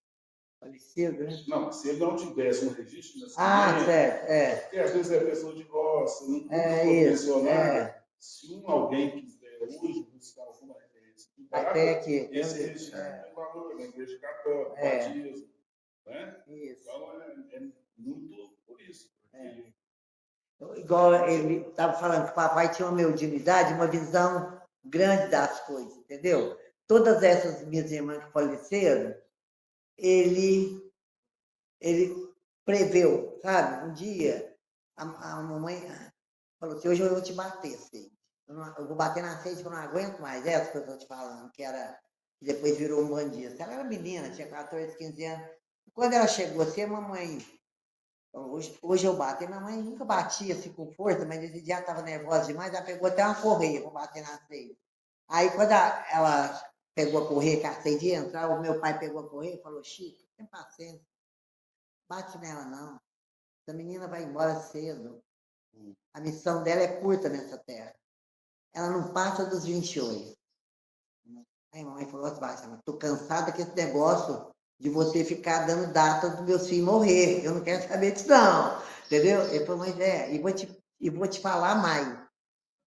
Speaker 2: falecido, né?
Speaker 7: Não, se ele não tivesse um registro de nascimento,
Speaker 2: certo,
Speaker 7: porque às vezes é pessoa de roça, nunca foi mencionada. Se alguém quiser hoje buscar alguma referência de data, esse registro tem valor na igreja católica, batismo, né?
Speaker 2: Isso.
Speaker 7: Então é muito por isso.
Speaker 2: Igual ele estava falando que o papai tinha uma mediunidade, uma visão grande das coisas, entendeu? Todas essas minhas irmãs que faleceram, ele preveu, sabe? Um dia, a mamãe falou assim, hoje eu vou te bater, Seide. Eu vou bater na Seide, que eu não aguento mais. Essa que eu estou te falando, que depois virou um bandista. Ela era menina, tinha 14, 15 anos. Quando ela chegou assim, a mamãe falou, hoje eu bato. E a mamãe nunca batia assim com força, mas esse dia estava nervosa demais, ela pegou até uma correia para bater na Seide. Aí, quando ela pegou a correia, que a Seide ia entrar, o meu pai pegou a correia e falou, Chico, tem paciência. Bate nela, não. Essa menina vai embora cedo. A missão dela é curta nessa terra. Ela não passa dos 28. Aí a mamãe falou assim, estou cansada com esse negócio de você ficar dando data do meu filho morrer. Eu não quero saber disso, não. Entendeu? Ele falou, mas e vou te falar mais.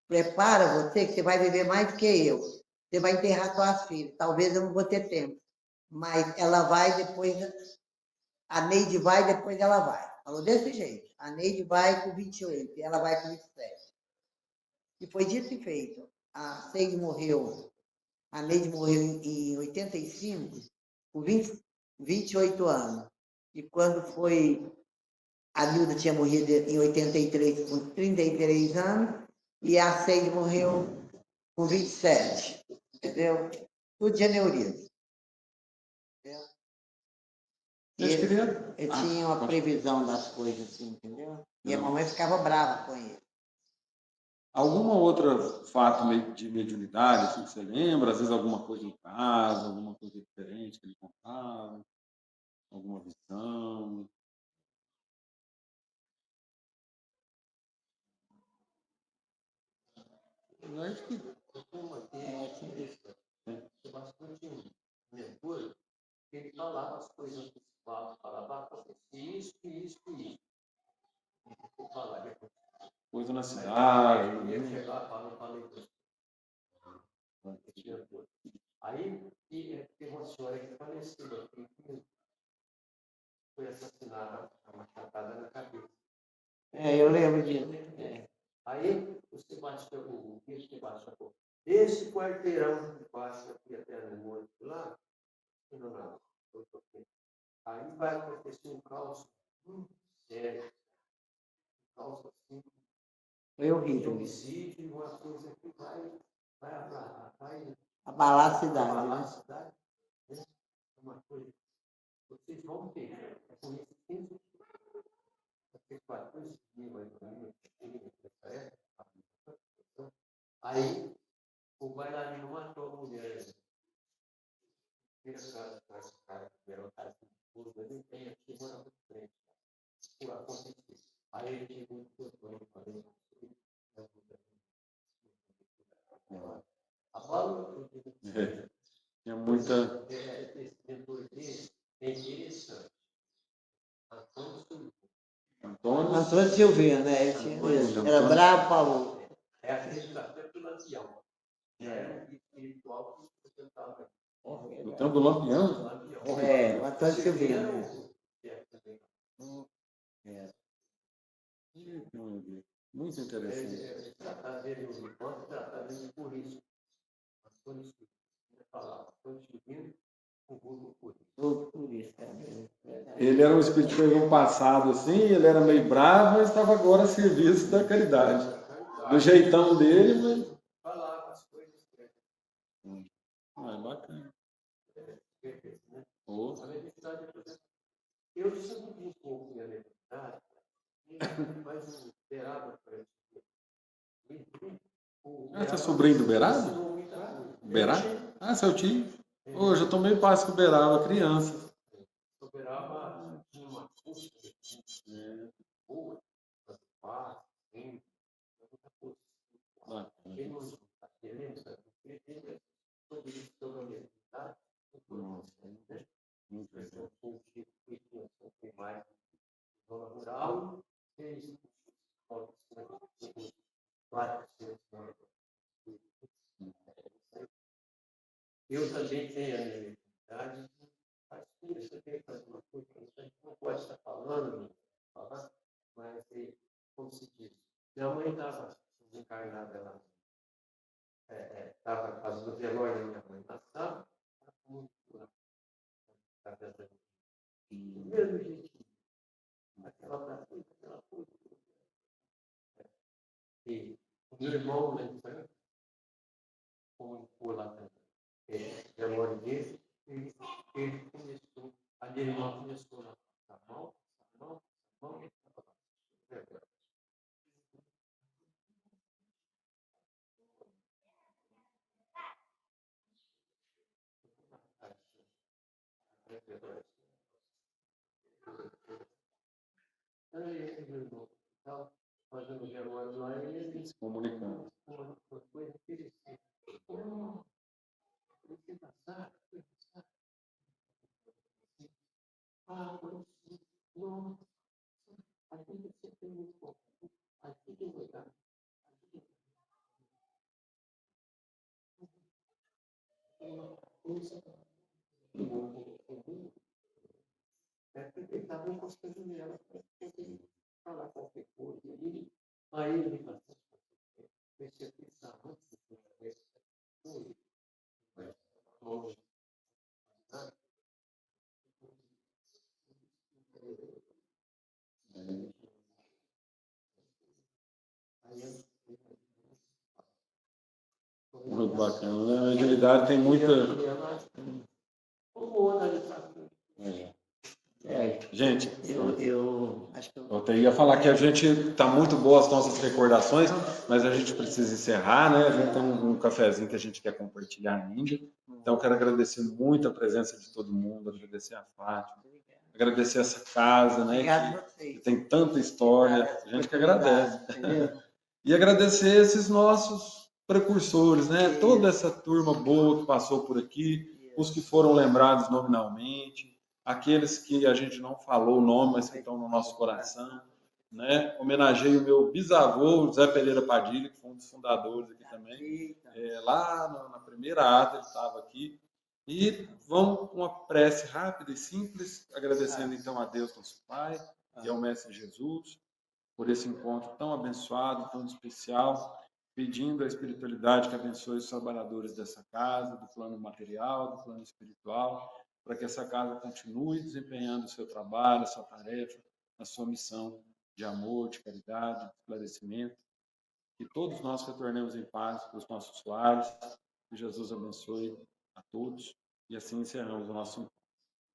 Speaker 2: Prepara você, que você vai viver mais do que eu. Você vai enterrar suas filhas. Talvez eu não vou ter tempo. Mas ela vai depois. A Neide vai, depois ela vai. Falou desse jeito. A Neide vai com 28 e ela vai com 27. E foi dito e feito. A Neide morreu em 85, com 28 anos. E quando foi. A Nilda tinha morrido em 83, com 33 anos, e a Neide morreu com 27. Entendeu? Tudo de aneurisma. Entendeu? Ele tinha uma previsão das coisas, assim, entendeu? E a mamãe ficava brava com ele.
Speaker 1: Alguma outra fato de mediunidade, assim, que você lembra? Às vezes alguma coisa em casa, alguma coisa diferente que ele contava? Alguma visão? Eu acho que
Speaker 3: bastante leitura, ele falava as coisas que falava isso.
Speaker 1: coisa na cidade.
Speaker 3: Ele chegava e falei aí tem uma senhora que faleceu aqui, que foi assassinada, a machatada na cabeça.
Speaker 2: Eu lembro disso.
Speaker 3: Aí o Sebastião, o Sebastião, esse quarteirão que passa aqui até no outro lá, aí vai acontecer um caos muito sério. Um caos assim.
Speaker 2: Foi horrível.
Speaker 3: Homicídio, uma coisa que vai
Speaker 2: abalar a cidade.
Speaker 3: Abalar a cidade. Né? Uma coisa. Vocês vão ter. Com esse tempo, vocês 14 mil, nessa época. Aí O bailarino matou a mulher. Essa cara que era o cara que ele tem aqui, mora muito frente. Por acontecer. Aí ele chegou e falou, a Paulo
Speaker 1: tinha muita.
Speaker 3: Esse mentor dele é interessante. Antônio Silvino.
Speaker 2: Antônio Silvino, né? Ele tinha mesmo. Era bravo, Paulo.
Speaker 3: É acreditação do Lampião. É um espiritual que sustentava.
Speaker 1: Do tempo do Lampião?
Speaker 2: É, o Antônio Silvino.
Speaker 1: Muito interessante.
Speaker 3: Tratar dele no encontro, tratar dele por isso. Antônio Silvino. Falava, Antônio Silvino, o vulgo por isso.
Speaker 1: Ele era um espírito que teve um passado assim, ele era meio bravo, mas estava agora a serviço da caridade. Do jeitão dele, mas.
Speaker 3: Falava as coisas.
Speaker 1: Ah, é bacana.
Speaker 3: A mediunidade, eu descobri um pouco minha mediunidade, mas o Beraba, por exemplo.
Speaker 1: Você é sobrinho do Beraba? Beraba? Ah, seu tio? Hoje eu tomei passe com o Beraba, criança.
Speaker 3: O Beraba tinha uma força boa, muita força. Ele não está querendo, ele sobre isso, sobre a mediunidade. Tem mais zona rural, fez eu também tenho a minha mediunidade, faz tudo isso, eu tenho que fazer uma coisa, a gente não pode estar falando, mas, como se diz, minha mãe estava desencarnada, ela estava fazendo velório da minha mãe na sala, estava muito do mesmo jeitinho, aquela coisa. E o meu irmão, né, como foi lá também, velório dele, ele começou, a minha irmã começou lá, tá mal, fazendo velório lá e ele
Speaker 1: Se comunicando.
Speaker 3: foi interessante. Foi passar. Não, aqui você tem muito pouco. Aqui que vai dar. É porque ele estava encostando nela, para ele falar qualquer coisa ali. Aí ele falou, esse aqui está antes de fazer isso.
Speaker 1: Muito bacana, né? A mediunidade tem muita. Gente,
Speaker 2: Eu acho que
Speaker 1: eu até ia falar que a gente está muito boa as nossas recordações, mas a gente precisa encerrar, né? A gente tem um cafezinho que a gente quer compartilhar ainda. Então, eu quero agradecer muito a presença de todo mundo, agradecer a Fátima, agradecer essa casa, né? Que tem tanta história, a gente que agradece. E agradecer esses nossos precursores, né? Toda essa turma boa que passou por aqui, os que foram lembrados nominalmente, aqueles que a gente não falou o nome, mas que estão no nosso coração, né? Homenageei o meu bisavô, José Pereira Padilha, que foi um dos fundadores aqui também. Lá na primeira ata ele estava aqui. E vamos com uma prece rápida e simples, agradecendo então a Deus, nosso Pai, e ao Mestre Jesus, por esse encontro tão abençoado, tão especial, pedindo à espiritualidade que abençoe os trabalhadores dessa casa, do plano material, do plano espiritual, para que essa casa continue desempenhando o seu trabalho, a sua tarefa, a sua missão de amor, de caridade, de esclarecimento. Que todos nós retornemos em paz para os nossos lares, que Jesus abençoe a todos, e assim encerramos o nosso encontro.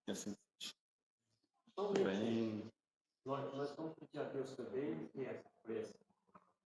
Speaker 1: E assim seja. Bem.
Speaker 3: Nós vamos pedir a Deus também que essa prece